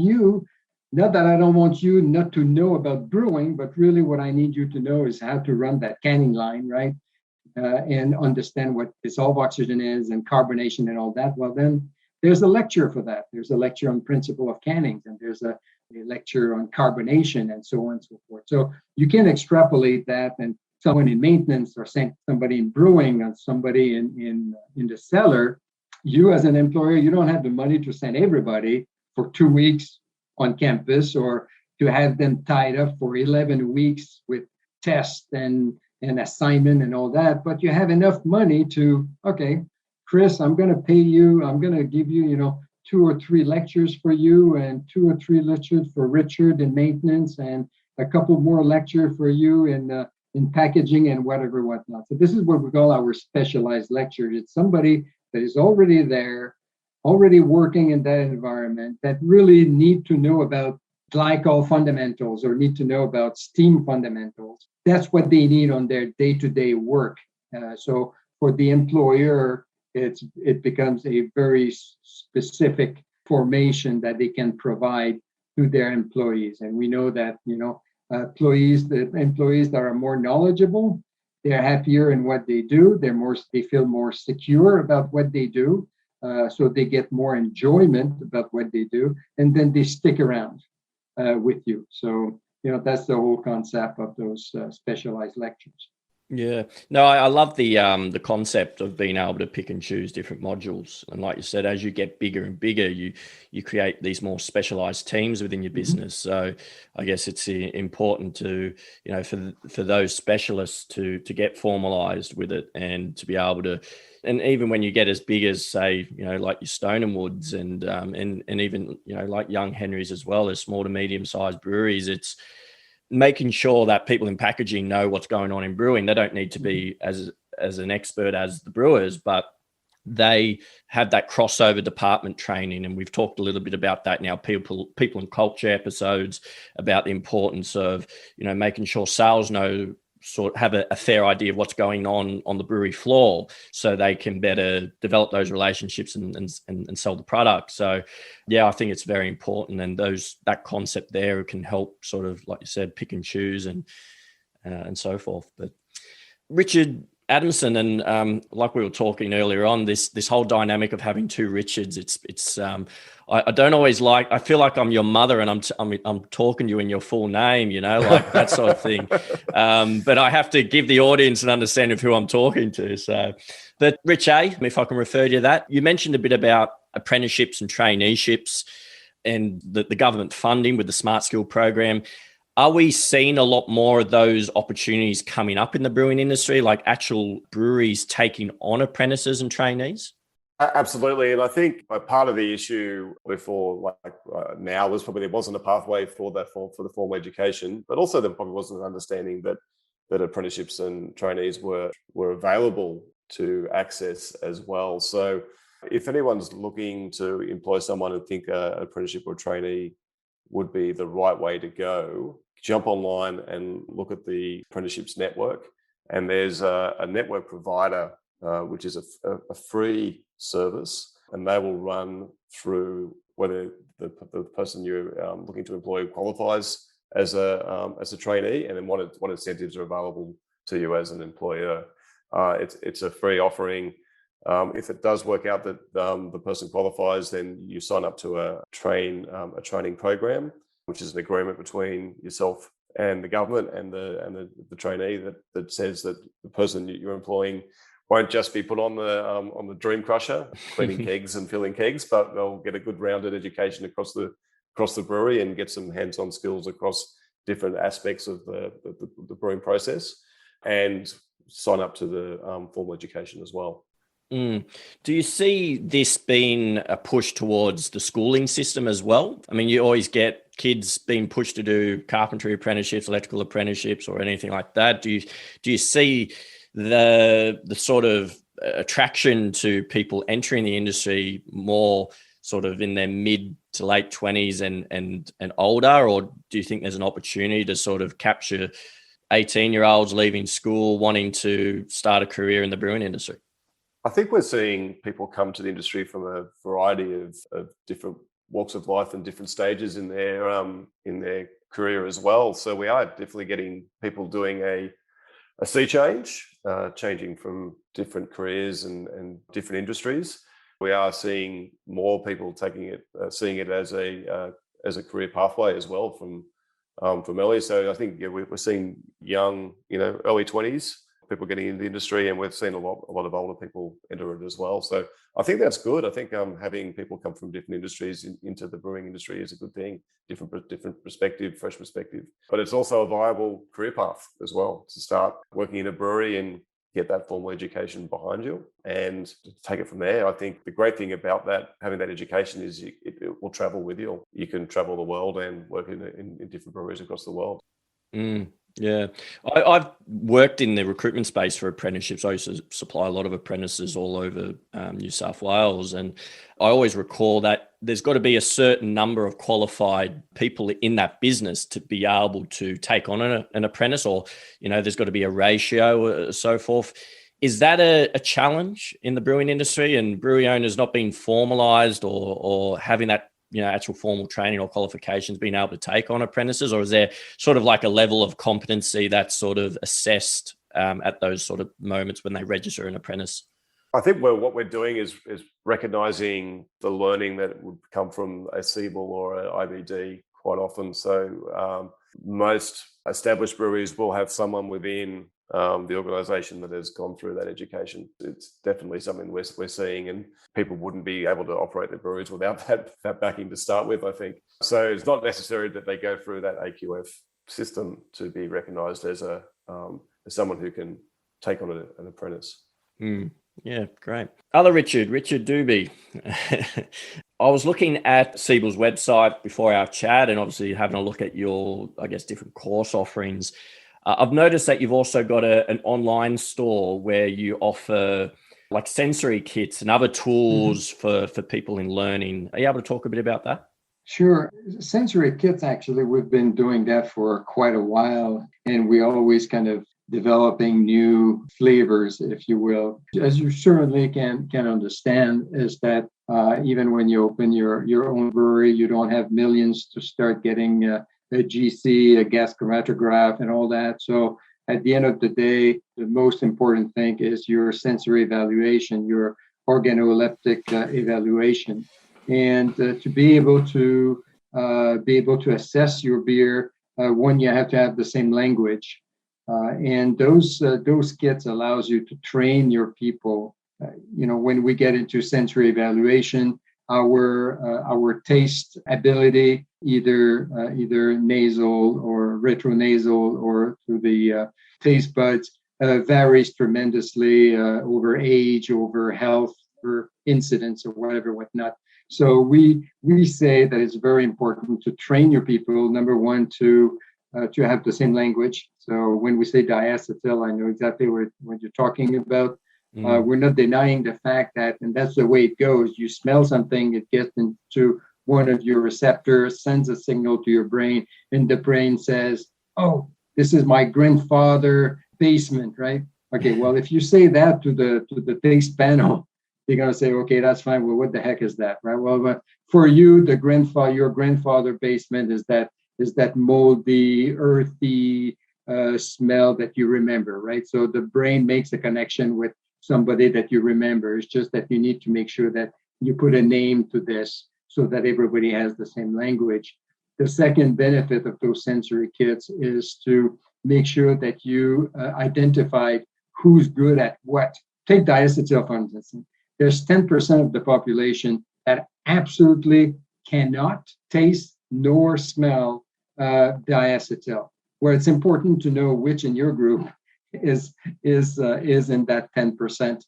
not that I don't want you not to know about brewing, but really what I need you to know is how to run that canning line, right? And understand what dissolved oxygen is and carbonation and all that. Well, then there's a lecture for that. There's a lecture on principle of cannings, and there's a lecture on carbonation and so on and so forth. So you can extrapolate that, and someone in maintenance or somebody in brewing or somebody in the cellar, you as an employer, you don't have the money to send everybody for 2 weeks on campus or to have them tied up for 11 weeks with tests and assignment and all that, but you have enough money to, okay, Chris, I'm going to pay you, I'm going to give you, 2 or 3 lectures for you and 2 or 3 lectures for Richard in maintenance and a couple more lectures for you in packaging and whatnot. So this is what we call our specialized lectures. It's somebody that is already there, already working in that environment, that really need to know about glycol fundamentals or need to know about steam fundamentals. That's what they need on their day-to-day work. So for the employer, it becomes a very specific formation that they can provide to their employees. And we know that, employees that are more knowledgeable, they're happier in what they do. They feel more secure about what they do. So they get more enjoyment about what they do, and then they stick around with you. So, that's the whole concept of those specialized lectures. Yeah, no, I love the concept of being able to pick and choose different modules, and like you said, as you get bigger and bigger, you create these more specialized teams within your business. So I guess it's important to, for those specialists to get formalized with it, and to be able to, and even when you get as big as, say, like your Stone and Woods, and even like Young Henry's as well, as small to medium sized breweries, it's making sure that people in packaging know what's going on in brewing. They don't need to be as an expert as the brewers, but they have that crossover department training. And we've talked a little bit about that in our people and culture episodes, about the importance of, making sure sales have a fair idea of what's going on the brewery floor, so they can better develop those relationships and sell the product. So yeah, I think it's very important, and that concept there can help sort of, like you said, pick and choose and so forth. But Richard Adamson, and like we were talking earlier on, this whole dynamic of having two Richards, it's I don't always like. I feel like I'm your mother, and I'm talking to you in your full name, like that sort of thing. But I have to give the audience an understanding of who I'm talking to. So, but Rich A, if I can refer to that, you mentioned a bit about apprenticeships and traineeships, and the government funding with the Smart Skill program. Are we seeing a lot more of those opportunities coming up in the brewing industry, like actual breweries taking on apprentices and trainees? Absolutely. And I think part of the issue before, now, was probably there wasn't a pathway for the formal education, but also there probably wasn't an understanding that apprenticeships and trainees were available to access as well. So if anyone's looking to employ someone and think an apprenticeship or a trainee would be the right way to go, jump online and look at the apprenticeships network. And there's a network provider, which is a free service, and they will run through whether the person you're looking to employ qualifies as a trainee, and then what incentives are available to you as an employer. It's a free offering. If it does work out that the person qualifies, then you sign up to a training program, which is an agreement between yourself and the government and the trainee that says that the person you're employing won't just be put on the dream crusher, cleaning kegs and filling kegs, but they'll get a good rounded education across the brewery and get some hands-on skills across different aspects of the brewing process, and sign up to the formal education as well. Do you see this being a push towards the schooling system as well? I mean, you always get kids being pushed to do carpentry apprenticeships, electrical apprenticeships, or anything like that. Do you see the sort of attraction to people entering the industry more sort of in their mid to late 20s and older, or do you think there's an opportunity to sort of capture 18-year-olds leaving school wanting to start a career in the brewing industry? I think we're seeing people come to the industry from a variety of different walks of life and different stages in their career as well. So we are definitely getting people doing a sea change, changing from different careers and different industries. We are seeing more people seeing it as a career pathway as well from early. So I think we're seeing young, early 20s people getting into the industry, and we've seen a lot of older people enter it as well. So I think that's good. I think having people come from different industries into the brewing industry is a good thing. Different perspective, fresh perspective. But it's also a viable career path as well, to start working in a brewery and get that formal education behind you and take it from there. I think the great thing about that, having that education, is it will travel with you. You can travel the world and work in different breweries across the world. Yeah, I've worked in the recruitment space for apprenticeships. I used to supply a lot of apprentices all over New South Wales, and I always recall that there's got to be a certain number of qualified people in that business to be able to take on an apprentice, or there's got to be a ratio, so forth. Is that a challenge in the brewing industry, and brewery owners not being formalised or having that actual formal training or qualifications, being able to take on apprentices? Or is there sort of like a level of competency that's sort of assessed at those sort of moments when they register an apprentice? I think what we're doing is recognising the learning that would come from a Siebel or an IBD quite often. So most established breweries will have someone within the organisation that has gone through that education. It's definitely something we're seeing, and people wouldn't be able to operate their breweries without that backing to start with, I think. So it's not necessary that they go through that AQF system to be recognised as someone who can take on an apprentice. Yeah, great. Other Richard Dube. I was looking at Siebel's website before our chat, and obviously having a look at your, I guess, different course offerings. I've noticed that you've also got an online store where you offer like sensory kits and other tools for people in learning. Are you able to talk a bit about that? Sure. Sensory kits, actually, we've been doing that for quite a while, and we always kind of developing new flavors, if you will. As you certainly can understand, is that even when you open your own brewery, you don't have millions to start getting a GC, a gas chromatograph, and all that. So at the end of the day, the most important thing is your sensory evaluation, your organoleptic evaluation, and to be able to assess your beer. One, you have to have the same language, and those kits allows you to train your people. When we get into sensory evaluation, our taste ability, either nasal or retronasal or through the taste buds, varies tremendously over age, over health, or incidents, or whatnot. So we say that it's very important to train your people. Number one, to have the same language. So when we say diacetyl, I know exactly what you're talking about. We're not denying the fact that, and that's the way it goes. You smell something, it gets into one of your receptors, sends a signal to your brain, and the brain says, "Oh, this is my grandfather basement," right? Okay, well, if you say that to the taste panel, they're gonna say, "Okay, that's fine. Well, what the heck is that, right?" Well, but for you, your grandfather basement is that moldy, earthy smell that you remember, right? So the brain makes a connection with somebody that you remember. It's just that you need to make sure that you put a name to this so that everybody has the same language. The second benefit of those sensory kits is to make sure that you identify who's good at what. Take diacetyl, for instance. There's 10% of the population that absolutely cannot taste nor smell diacetyl, where it's important to know which in your group is in that 10%,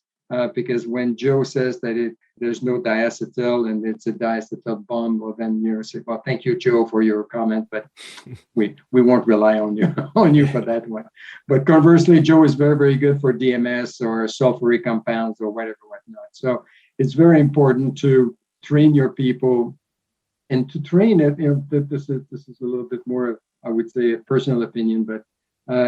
because when Joe says that there's no diacetyl and it's a diacetyl bomb, well, then you say, "Well, thank you, Joe, for your comment, but we won't rely on you for that one." But conversely, Joe is very, very good for DMS or sulfuric compounds or whatnot. So it's very important to train your people, and to train it. This is a little bit more, I would say, a personal opinion, but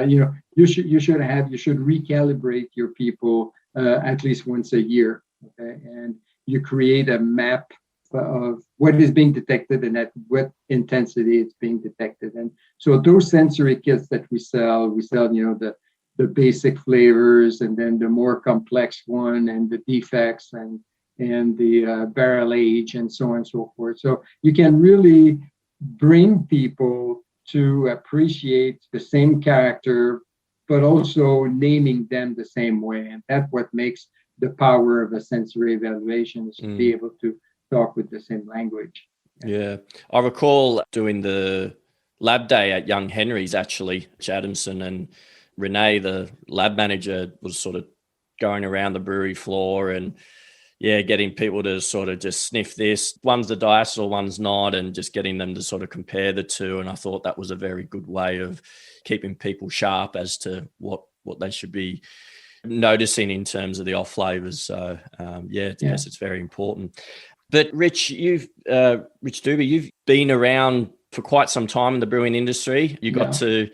you should recalibrate your people at least once a year, okay? And you create a map of what is being detected and at what intensity it's being detected. And so those sensory kits that we sell, the basic flavors, and then the more complex one, and the defects, and the barrel age, and so on and so forth. So you can really bring people to appreciate the same character, but also naming them the same way. And that's what makes the power of a sensory evaluation, is to be able to talk with the same language. Yeah. I recall doing the lab day at Young Henry's, actually. Adamson and Renee, the lab manager, was sort of going around the brewery floor and getting people to sort of just sniff this. One's the diacetyl, one's not, and just getting them to sort of compare the two. And I thought that was a very good way of keeping people sharp as to what they should be noticing in terms of the off flavors. So yes, it's very important. But Rich Dube, you've been around for quite some time in the brewing industry. You got to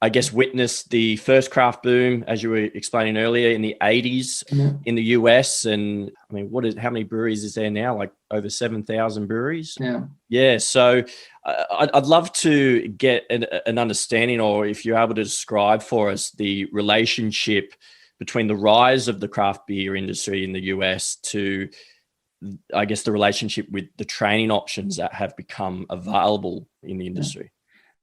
I guess, witnessed the first craft boom, as you were explaining earlier, in the 80s in the US. And I mean, how many breweries is there now? Like over 7,000 breweries? Yeah. So I'd love to get an understanding, or if you're able to describe for us the relationship between the rise of the craft beer industry in the US to, I guess, the relationship with the training options that have become available in the industry.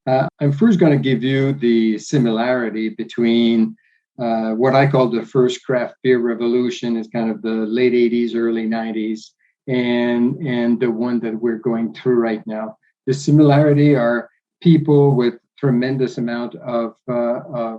I'm first going to give you the similarity between what I call the first craft beer revolution, is kind of the late 80s, early 90s, and the one that we're going through right now. The similarity are people with tremendous amount of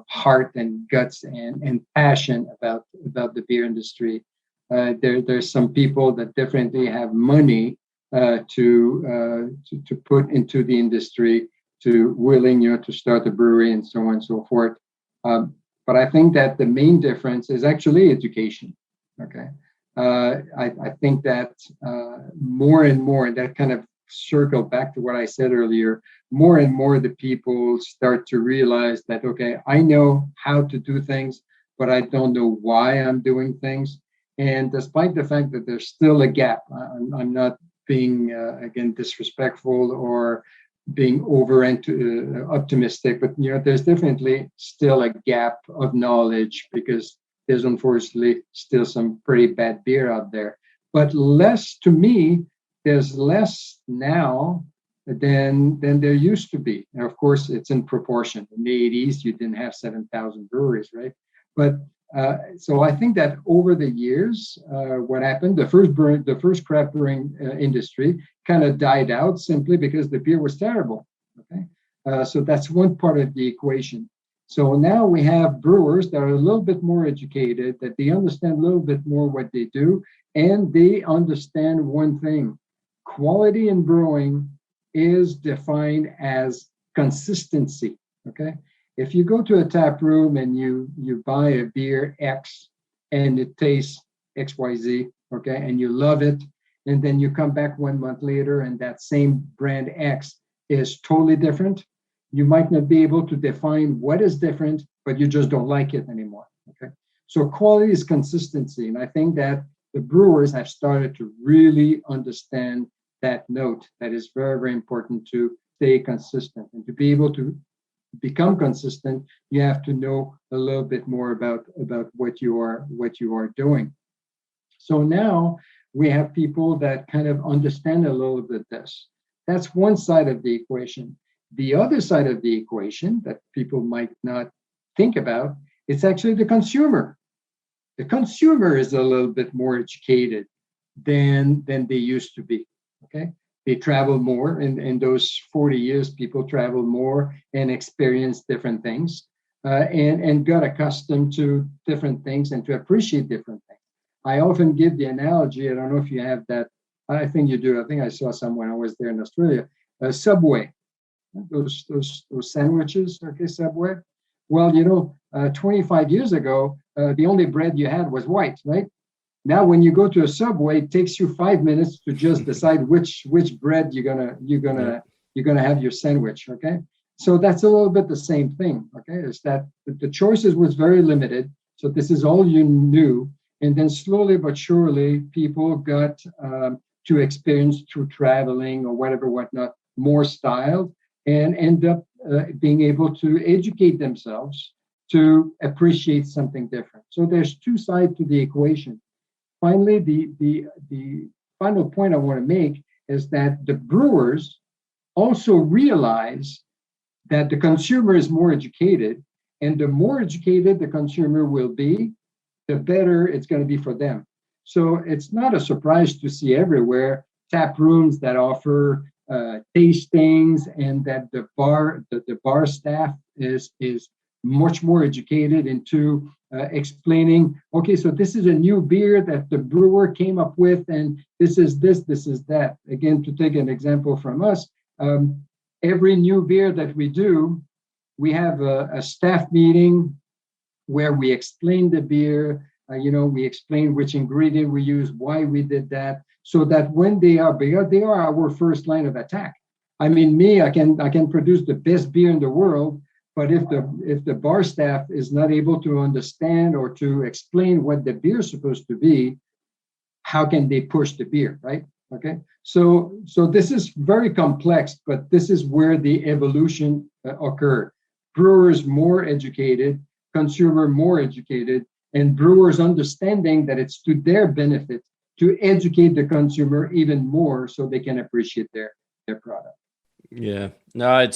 heart and guts and passion about the beer industry. There's some people that definitely have money to put into the industry, to willing to start a brewery and so on and so forth. But I think that the main difference is actually education. Okay, I think that more and more, that kind of circle back to what I said earlier, more and more the people start to realize that, okay, I know how to do things, but I don't know why I'm doing things. And despite the fact that there's still a gap, I'm not being, again, disrespectful or being over optimistic, but there's definitely still a gap of knowledge, because there's unfortunately still some pretty bad beer out there. But less, to me, there's less now than there used to be. And of course, it's in proportion. In the 80s, you didn't have 7,000 breweries, right? But so I think that over the years, what happened, the first craft brewing industry kind of died out simply because the beer was terrible. Okay, so that's one part of the equation. So now we have brewers that are a little bit more educated, that they understand a little bit more what they do, and they understand one thing: quality in brewing is defined as consistency. Okay. If you go to a tap room and you buy a beer X and it tastes XYZ, okay, and you love it, and then you come back 1 month later and that same brand X is totally different, you might not be able to define what is different, but you just don't like it anymore. Okay, so quality is consistency, and I think that the brewers have started to really understand that note. That is very, very important to stay consistent, and to be able to become consistent, you have to know a little bit more about what you are doing. So now we have people that kind of understand a little bit this. That's one side of the equation. The other side of the equation that people might not think about, it's actually the consumer. The consumer is a little bit more educated than they used to be. Okay. They travel more. In those 40 years, people travel more and experience different things, and got accustomed to different things and to appreciate different things. I often give the analogy, I don't know if you have that. I think you do. I think I saw some when I was there in Australia. Subway, those sandwiches, okay, Subway. Well, 25 years ago, the only bread you had was white, right? Now, when you go to a Subway, it takes you 5 minutes to just decide which bread you're gonna have your sandwich. Okay, so that's a little bit the same thing. Okay, is that the choices was very limited. So this is all you knew, and then slowly but surely, people got to experience through traveling or whatnot, more style, and end up being able to educate themselves to appreciate something different. So there's two sides to the equation. Finally, the final point I want to make is that the brewers also realize that the consumer is more educated, and the more educated the consumer will be, the better it's going to be for them. So it's not a surprise to see everywhere tap rooms that offer tastings, and that the bar staff is much more educated into explaining, okay, so this is a new beer that the brewer came up with, and this is that. Again, to take an example from us, every new beer that we do, we have a staff meeting where we explain the beer, we explain which ingredient we use, why we did that, so that when they are beer, they are our first line of attack. I mean, I can produce the best beer in the world, but if the bar staff is not able to understand or to explain what the beer is supposed to be, how can they push the beer, right? Okay, so this is very complex, but this is where the evolution occurred. Brewers more educated, consumer more educated, and brewers understanding that it's to their benefit to educate the consumer even more so they can appreciate their product. Yeah, no,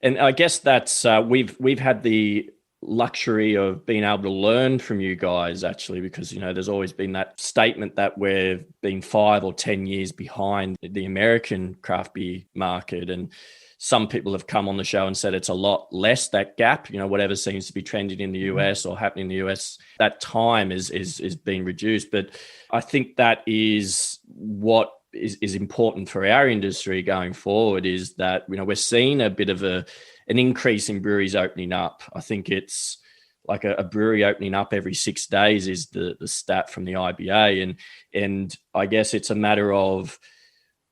And I guess that's we've had the luxury of being able to learn from you guys, actually, because there's always been that statement that we've been 5 or 10 years behind the American craft beer market, and some people have come on the show and said it's a lot less, that gap. Whatever seems to be trending in the US or happening in the US, that time is being reduced. But I think that is what is important for our industry going forward, is that we're seeing a bit of an increase in breweries opening up. I think it's like a brewery opening up every 6 days is the stat from the IBA, and I guess it's a matter of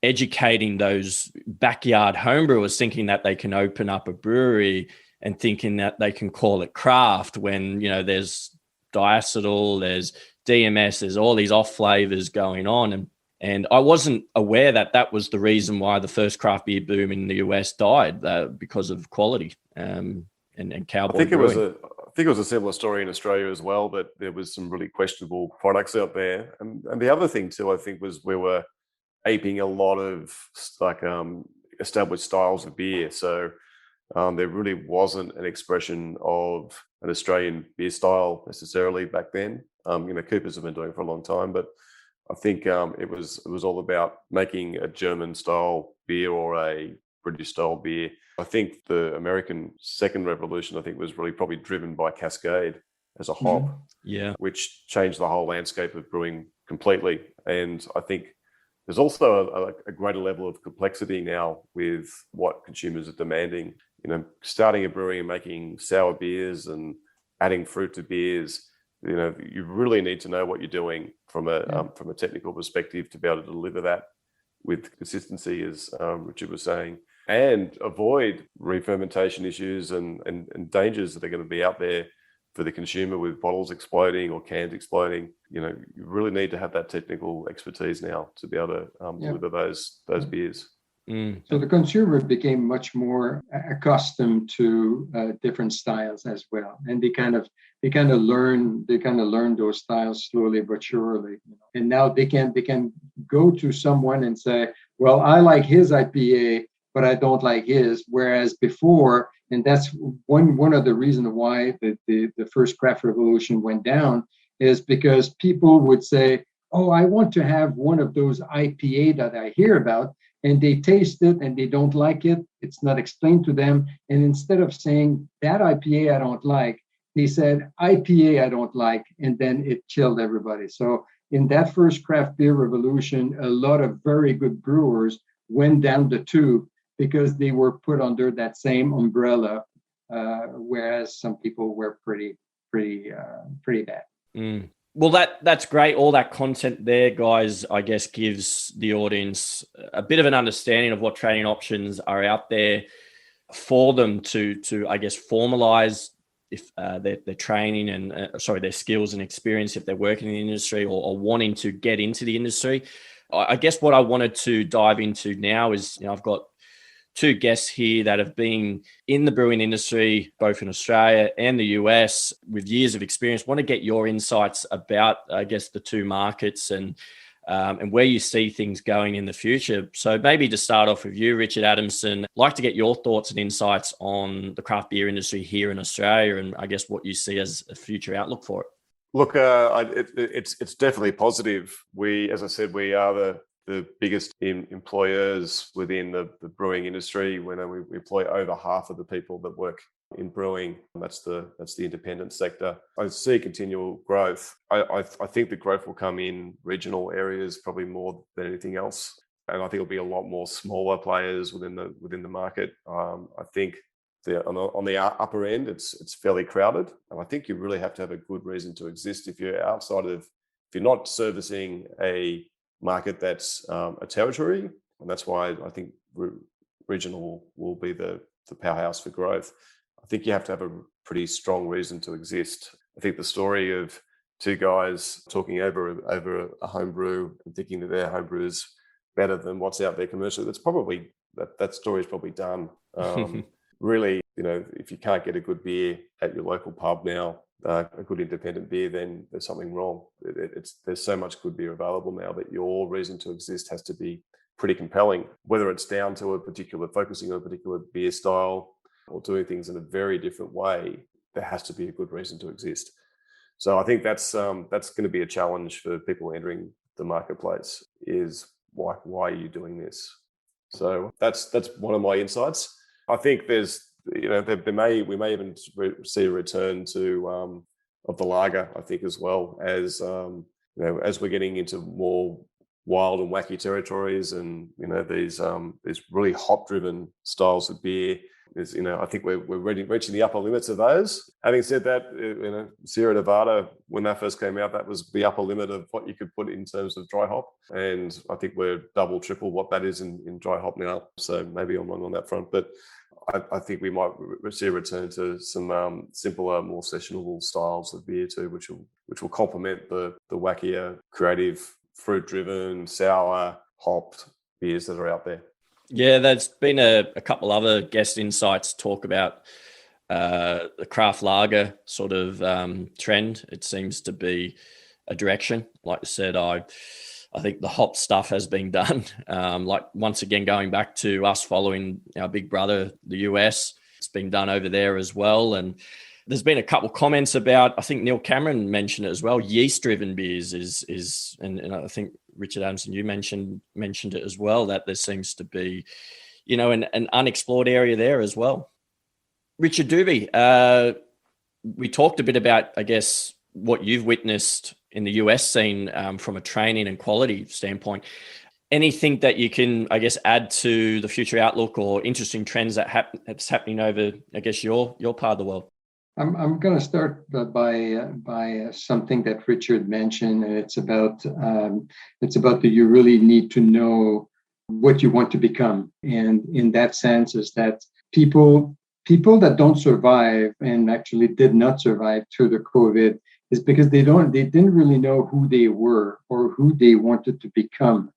educating those backyard homebrewers, thinking that they can open up a brewery and thinking that they can call it craft when there's diacetyl, there's DMS, there's all these off flavors going on. And I wasn't aware that was the reason why the first craft beer boom in the US died, because of quality and cowboy. I think it was a similar story in Australia as well, but there was some really questionable products out there. And the other thing too, I think, was we were aping a lot of established styles of beer. So there really wasn't an expression of an Australian beer style necessarily back then. Coopers have been doing it for a long time, but I think it was all about making a German style beer or a British style beer. I think the American second revolution, I think, was really probably driven by Cascade as a hop, which changed the whole landscape of brewing completely. And I think there's also a greater level of complexity now with what consumers are demanding. Starting a brewery and making sour beers and adding fruit to beers. You really need to know what you're doing from a technical perspective to be able to deliver that with consistency, as Richard was saying, and avoid re-fermentation issues and dangers that are going to be out there for the consumer with bottles exploding or cans exploding. You really need to have that technical expertise now to be able to deliver those beers. So the consumer became much more accustomed to different styles as well, and they kind of learn those styles slowly but surely. And now they can go to someone and say, well, I like his IPA, but I don't like his. Whereas before, and that's one of the reasons why the first craft revolution went down, is because people would say, oh, I want to have one of those IPA that I hear about. And they taste it and they don't like it. It's not explained to them. And instead of saying that IPA I don't like, they said IPA I don't like. And then it killed everybody. So in that first craft beer revolution, a lot of very good brewers went down the tube because they were put under that same umbrella, whereas some people were pretty bad. Well, that's great. All that content there, guys, I guess gives the audience a bit of an understanding of what training options are out there for them to I guess, formalize if their training and their skills and experience if they're working in the industry or wanting to get into the industry. I guess what I wanted to dive into now is, I've got two guests here that have been in the brewing industry, both in Australia and the US, with years of experience. Want to get your insights about, I guess, the two markets and where you see things going in the future. So maybe to start off with you, Richard Adamson, I'd like to get your thoughts and insights on the craft beer industry here in Australia and I guess what you see as a future outlook for it. Look, it's definitely positive. As I said, we are the biggest employers within the brewing industry. We employ over half of the people that work in brewing. That's the independent sector. I see continual growth. I think the growth will come in regional areas probably more than anything else, and I think it'll be a lot more smaller players within the market. I think on the upper end, it's fairly crowded, and I think you really have to have a good reason to exist. If you're not servicing a market that's a territory, and that's why I think regional will be the powerhouse for growth. I think you have to have a pretty strong reason to exist. I think the story of two guys talking over a homebrew and thinking that their homebrew is better than what's out there commercially, that story is probably done. Really, if you can't get a good beer at your local pub now, a good independent beer, then there's something wrong. There's so much good beer available now that your reason to exist has to be pretty compelling, whether it's down to focusing on a particular beer style or doing things in a very different way, there has to be a good reason to exist. So I think that's going to be a challenge for people entering the marketplace, is why are you doing this? So that's one of my insights. I think there's, we may even see a return to of the lager, I think, as well, as as we're getting into more wild and wacky territories, and these really hop driven styles of beer. I think we're reaching the upper limits of those. Having said that, Sierra Nevada, when that first came out, that was the upper limit of what you could put in terms of dry hop, and I think we're double, triple what that is in dry hop now. So maybe I'm wrong on that front, but I think we might see a return to some simpler, more sessionable styles of beer too, which will complement the wackier, creative, fruit-driven, sour, hopped beers that are out there. Yeah, there's been a couple other guest insights talk about the craft lager sort of trend. It seems to be a direction. Like I said, I think the hop stuff has been done. Like once again, going back to us following our big brother, the US, it's been done over there as well. And there's been a couple comments about, I think Neil Cameron mentioned it as well, yeast-driven beers is and I think Richard Adamson, you mentioned it as well, that there seems to be, an unexplored area there as well. Richard Dube, we talked a bit about, I guess, what you've witnessed in the US scene from a training and quality standpoint. Anything that you can, I guess, add to the future outlook or interesting trends that's happening over, I guess, your part of the world? I'm going to start by something that Richard mentioned, and it's about that you really need to know what you want to become, and in that sense is that people that don't survive and actually did not survive through the COVID is because they didn't really know who they were or who they wanted to become,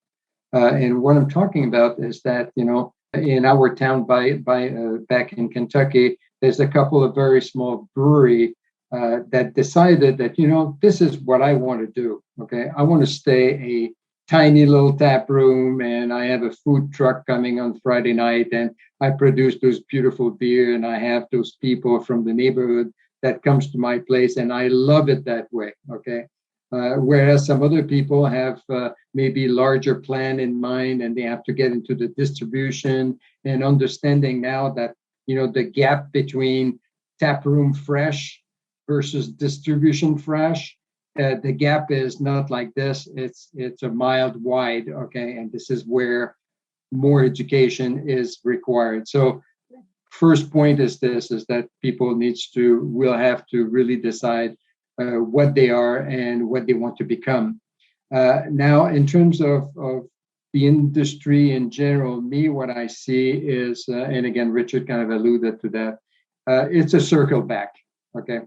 and what I'm talking about is that in our town back in Kentucky, there's a couple of very small brewery that decided that, this is what I want to do. Okay. I want to stay a tiny little tap room, and I have a food truck coming on Friday night, and I produce those beautiful beer, and I have those people from the neighborhood that comes to my place, and I love it that way. Okay. Whereas some other people have maybe larger plan in mind, and they have to get into the distribution and understanding now that the gap between taproom fresh versus distribution fresh, the gap is not like this. It's a mile wide, okay? And this is where more education is required. So first point is that people will have to really decide what they are and what they want to become. Now, in terms of the industry in general, what I see is, and again, Richard kind of alluded to that, it's a circle back, okay?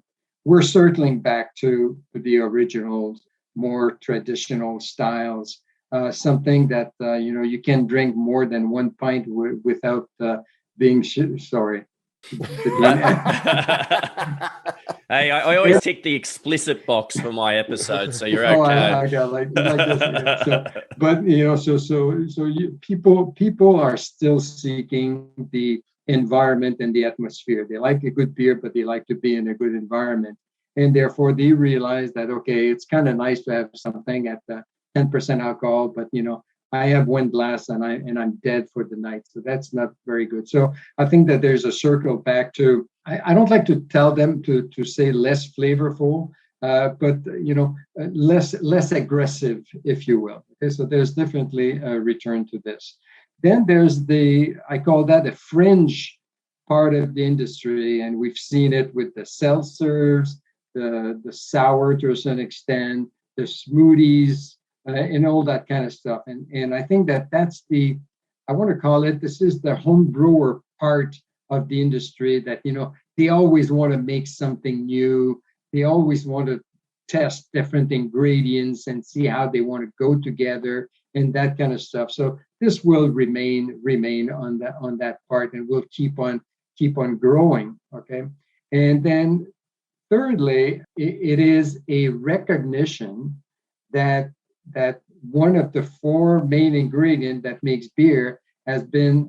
We're circling back to the original, more traditional styles, something that, you can drink more than one pint without being, sorry. Hey, I always tick the explicit box for my episode, so you're okay. I got like this. Yeah. So, people are still seeking the environment and the atmosphere. They like a good beer, but they like to be in a good environment, and therefore they realize that it's kind of nice to have something at 10% alcohol, but I have one glass and I'm dead for the night. So that's not very good. So I think that there's a circle back to, I don't like to tell them to say less flavorful, but less aggressive, if you will. Okay, so there's definitely a return to this. Then there's I call that a fringe part of the industry, and we've seen it with the seltzers, the sour to a certain extent, the smoothies, and all that kind of stuff. And I think that's I want to call it, this is the home brewer part of the industry that, they always want to make something new. They always want to test different ingredients and see how they want to go together and that kind of stuff. So this will remain on that part, and will keep on growing. Okay. And then thirdly, it is a recognition that one of the four main ingredients that makes beer had been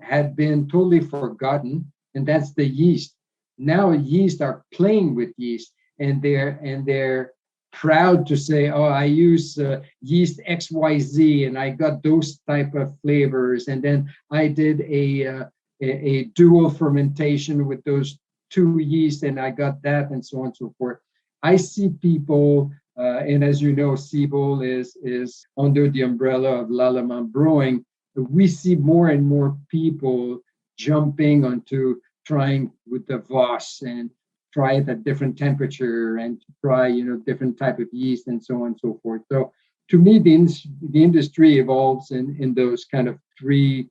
totally forgotten and that's the yeast. Now yeast are playing with yeast, and they're proud to say, oh, I use yeast XYZ, and I got those type of flavors, and then I did a dual fermentation with those two yeast, and I got that, and so on and so forth. I see people, and as you know, Siebel is under the umbrella of L'Allemand Brewing. We see more and more people jumping onto trying with the Voss and try it at different temperature and try, different type of yeast and so on and so forth. So to me, the industry evolves in those kind of three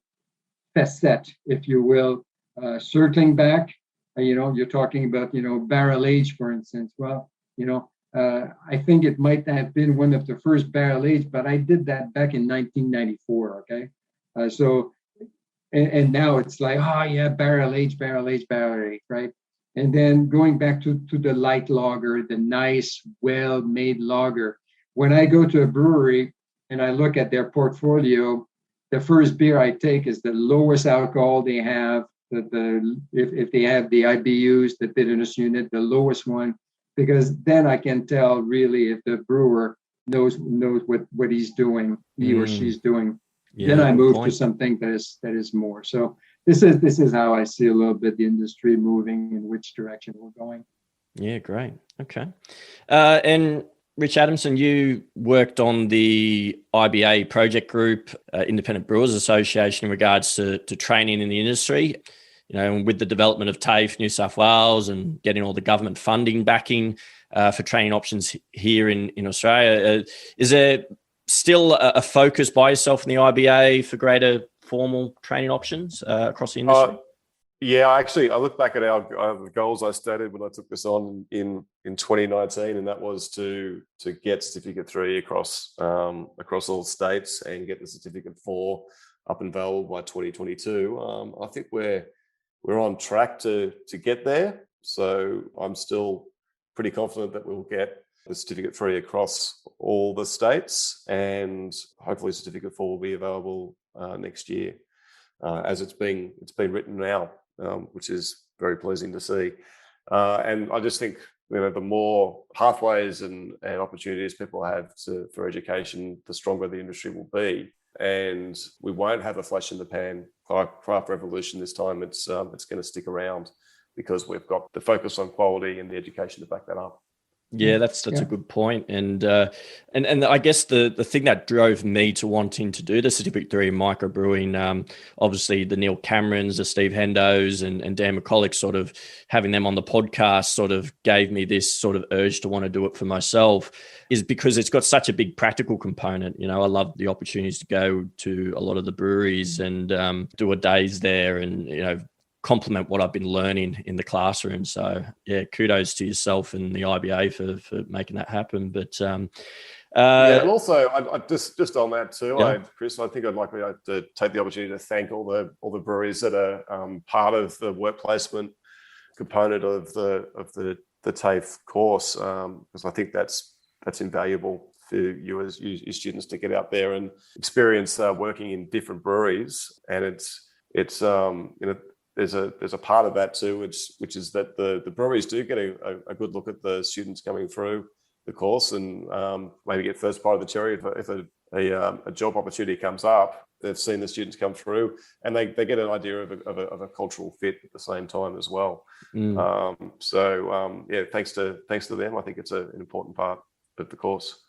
facets, if you will. Circling back, you're talking about, barrel age, for instance. Well, I think it might have been one of the first barrel age, but I did that back in 1994. Okay. And now it's like, oh yeah, barrel age, right? And then going back to the light lager, the nice, well-made lager. When I go to a brewery and I look at their portfolio, the first beer I take is the lowest alcohol they have. If they have the IBUs, the bitterness unit, the lowest one, because then I can tell really if the brewer knows what he's doing, he or she's doing. Yeah, then I move to something that is more. So this is how I see a little bit the industry moving in which direction we're going. Yeah, great. Okay. And Rich Adamson, you worked on the IBA project group, Independent Brewers Association, in regards to training in the industry. With the development of TAFE New South Wales and getting all the government funding backing for training options here in Australia, is there still a focus by yourself in the IBA for greater formal training options across the industry? Yeah, actually, I look back at the goals I stated when I took this on in 2019, and that was to get Certificate 3 across all states and get the Certificate 4 up and available by 2022. I think we're on track to get there. So I'm still pretty confident that we'll get the Certificate 3 across all the states, and hopefully Certificate 4 will be available next year, as it's been written now, which is very pleasing to see. And I just think the more pathways and opportunities people have for education, the stronger the industry will be. And we won't have a flash in the pan craft revolution this time. It's going to stick around because we've got the focus on quality and the education to back that up. Yeah, that's a good point. And I guess the thing that drove me to wanting to do the Certificate 3 in microbrewing, obviously the Neil Camerons, the Steve Hendos and Dan McCulloch, sort of having them on the podcast sort of gave me this sort of urge to want to do it for myself, is because it's got such a big practical component. I love the opportunities to go to a lot of the breweries and do a days there and, complement what I've been learning in the classroom. So yeah, kudos to yourself and the IBA for making that happen. But and also I just on that too, Chris, I think I'd like to take the opportunity to thank all the breweries that are part of the work placement component of the TAFE course, because I think that's invaluable for you as students to get out there and experience working in different breweries. And it's there's a part of that too, which is that the breweries do get a good look at the students coming through the course and maybe get first bite of the cherry if a job opportunity comes up. They've seen the students come through and they get an idea of a cultural fit at the same time as well. Thanks to them. I think it's an important part of the course.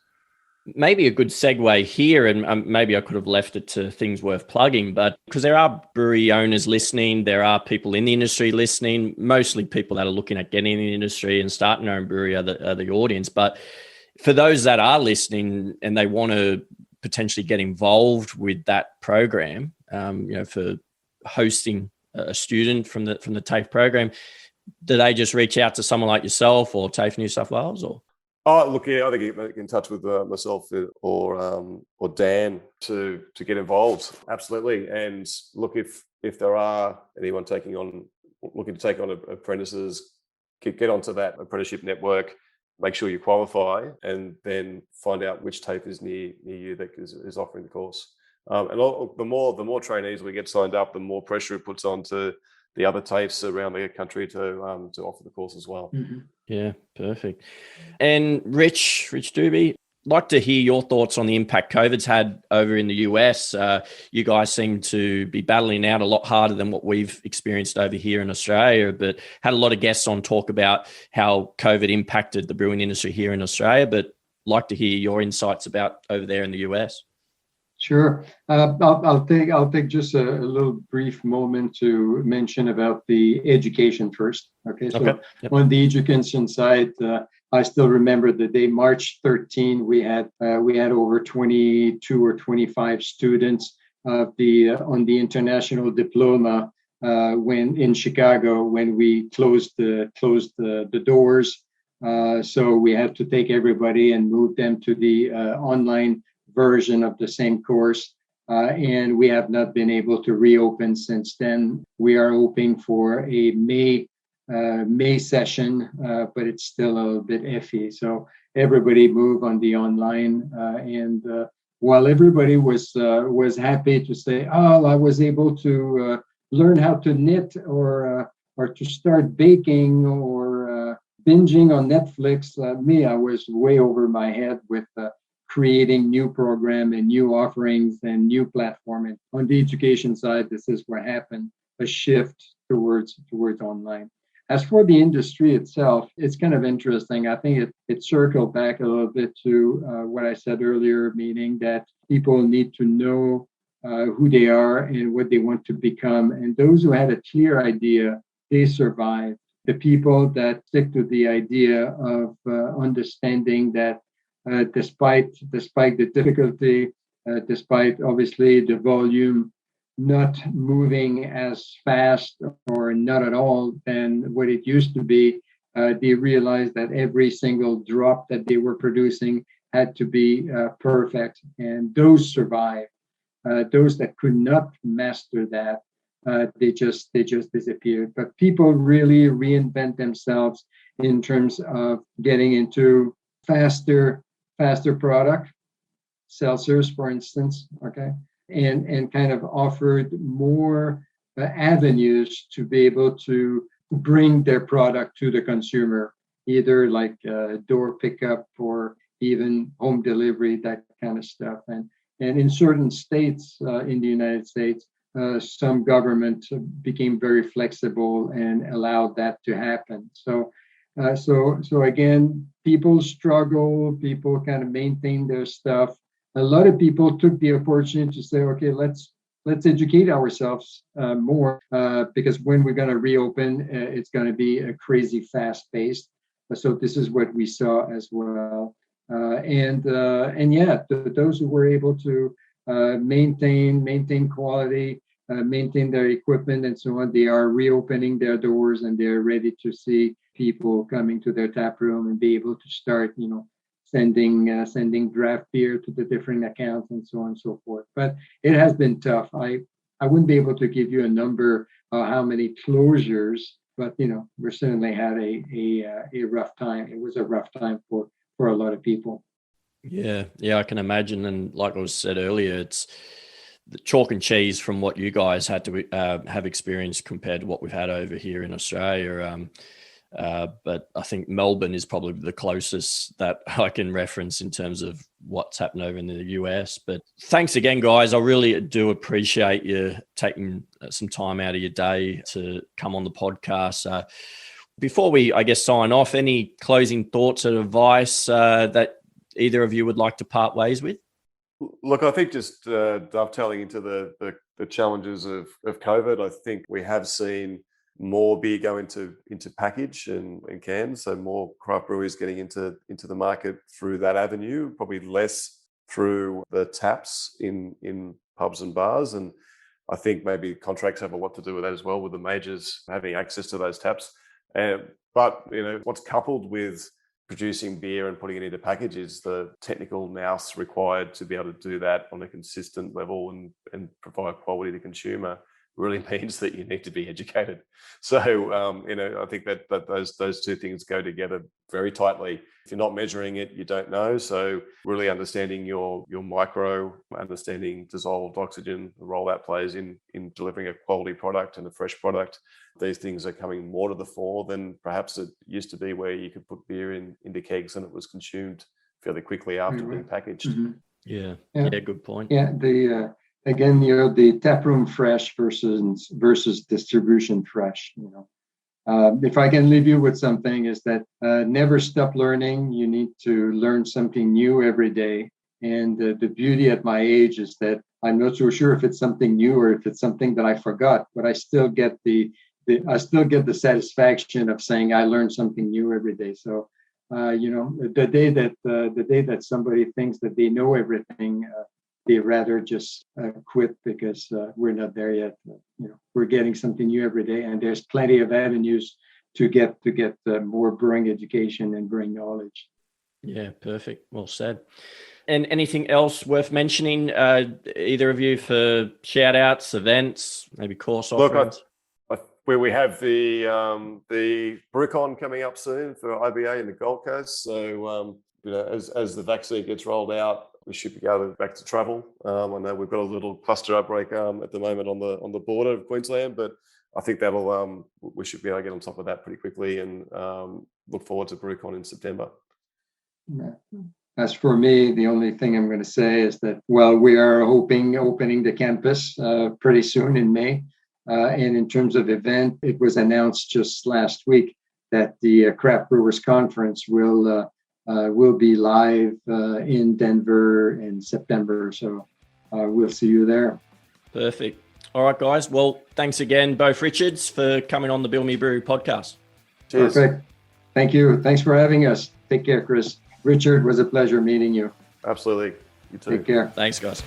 Maybe a good segue here, and maybe I could have left it to things worth plugging, but because there are brewery owners listening, there are people in the industry listening, mostly people that are looking at getting in the industry and starting their own brewery are the audience. But for those that are listening and they want to potentially get involved with that program, for hosting a student from the TAFE program, do they just reach out to someone like yourself or TAFE New South Wales or? Oh, look, yeah, I think you get in touch with myself or Dan to get involved. Absolutely. And look, if there are anyone looking to take on apprentices, get onto that apprenticeship network, make sure you qualify, and then find out which TAFE is near you that is offering the course. And the more trainees we get signed up, the more pressure it puts on to the other TAFEs around the country to offer the course as well. Mm-hmm. Yeah, perfect. And Rich Dube, like to hear your thoughts on the impact COVID's had over in the US. You guys seem to be battling out a lot harder than what we've experienced over here in Australia, but had a lot of guests on talk about how COVID impacted the brewing industry here in Australia, but like to hear your insights about over there in the US. Sure. I'll take just a little brief moment to mention about the education first. Okay. So Yep. On the education side, I still remember the day March 13. We had over 22 or 25 students on the international diploma when in Chicago when we closed the doors. So we had to take everybody and move them to the online version of the same course, and we have not been able to reopen since then. We are hoping for a May session, but it's still a little bit iffy. So everybody moved on the online, and while everybody was happy to say, "Oh, I was able to learn how to knit or to start baking or binging on Netflix," me, I was way over my head with creating new program and new offerings and new platform. And on the education side, this is what happened, a shift towards online. As for the industry itself, it's kind of interesting. I think it circled back a little bit to what I said earlier, meaning that people need to know who they are and what they want to become. And those who had a clear idea, they survive. The people that stick to the idea of understanding that despite the difficulty, despite obviously the volume not moving as fast or not at all than what it used to be, they realized that every single drop that they were producing had to be perfect, and those survived. Those that could not master that, they just disappeared. But people really reinvent themselves in terms of getting into faster product, seltzers, for instance, okay, and kind of offered more avenues to be able to bring their product to the consumer, either like door pickup or even home delivery, that kind of stuff. And in certain states in the United States, some government became very flexible and allowed that to happen. So again, people struggle, people kind of maintain their stuff. A lot of people took the opportunity to say, okay, let's educate ourselves more because when we're going to reopen, it's going to be a crazy fast paced. So this is what we saw as well. Those who were able to maintain quality, maintain their equipment and so on, they are reopening their doors and they're ready to see people coming to their tap room and be able to start, sending draft beer to the different accounts and so on and so forth. But it has been tough. I wouldn't be able to give you a number how many closures, but we certainly had a rough time. It was a rough time for a lot of people. Yeah, I can imagine. And like I was said earlier, it's the chalk and cheese from what you guys had to have experienced compared to what we've had over here in Australia. But I think Melbourne is probably the closest that I can reference in terms of what's happened over in the US. But thanks again, guys. I really do appreciate you taking some time out of your day to come on the podcast. Before we, I guess, sign off, any closing thoughts or advice that either of you would like to part ways with? Look, I think just dovetailing into the challenges of COVID, I think we have seen more beer go into package and cans, so more craft breweries getting into the market through that avenue, probably less through the taps in pubs and bars. And I think maybe contracts have a lot to do with that as well, with the majors having access to those taps. But what's coupled with producing beer and putting it into package is the technical nous required to be able to do that on a consistent level and provide quality to consumer. really means that you need to be educated. So, I think that those two things go together very tightly. If you're not measuring it, you don't know. So really understanding your micro, understanding dissolved oxygen, the role that plays in delivering a quality product and a fresh product. These things are coming more to the fore than perhaps it used to be, where you could put beer into kegs and it was consumed fairly quickly after being packaged. Mm-hmm. Yeah, good point. Yeah, again, the taproom fresh versus distribution fresh. If I can leave you with something, is that never stop learning. You need to learn something new every day. And the beauty at my age is that I'm not so sure if it's something new or if it's something that I forgot, but I still get the satisfaction of saying I learned something new every day. So, the day that somebody thinks that they know everything, they rather just quit, because we're not there yet. We're getting something new every day, and there's plenty of avenues to get more brewing education and brewing knowledge. Yeah, perfect. Well said. And anything else worth mentioning, either of you, for shout outs, events, maybe course offerings? Where we have the BrewCon coming up soon for IBA in the Gold Coast. So, as the vaccine gets rolled out, we should be able back to travel. I know we've got a little cluster outbreak at the moment on the border of Queensland, but I think we should be able to get on top of that pretty quickly, and look forward to BrewCon in September. Yeah. As for me, the only thing I'm going to say is that, we are opening the campus pretty soon in May. And in terms of event, it was announced just last week that the Craft Brewers Conference will be live in Denver in September. So we'll see you there. Perfect. All right, guys. Well, thanks again, both Richards, for coming on the Build Me Brew podcast. Cheers. Perfect. Thank you. Thanks for having us. Take care, Chris. Richard, was a pleasure meeting you. Absolutely. You too. Take care. Thanks, guys.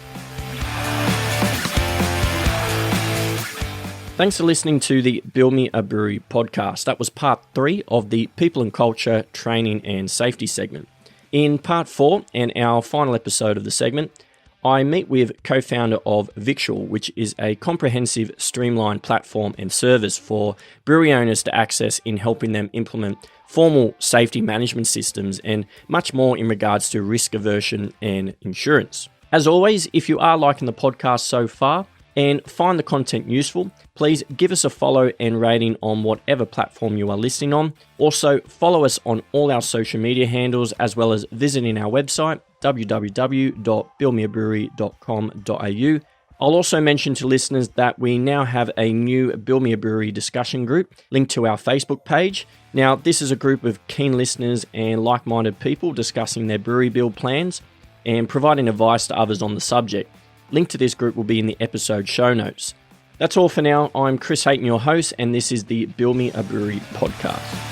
Thanks for listening to the Build Me a Brewery podcast. That was part 3 of the People and Culture Training and Safety segment. In part 4, and our final episode of the segment, I meet with co-founder of Victual, which is a comprehensive, streamlined platform and service for brewery owners to access in helping them implement formal safety management systems and much more in regards to risk aversion and insurance. As always, if you are liking the podcast so far and find the content useful, please give us a follow and rating on whatever platform you are listening on. Also, follow us on all our social media handles, as well as visiting our website, www.buildmeabrewery.com.au. I'll also mention to listeners that we now have a new Build Me a Brewery discussion group linked to our Facebook page. Now, this is a group of keen listeners and like-minded people discussing their brewery build plans and providing advice to others on the subject. Link to this group will be in the episode show notes. That's all for now. I'm Chris Hayton, your host, and this is the Build Me a Brewery podcast.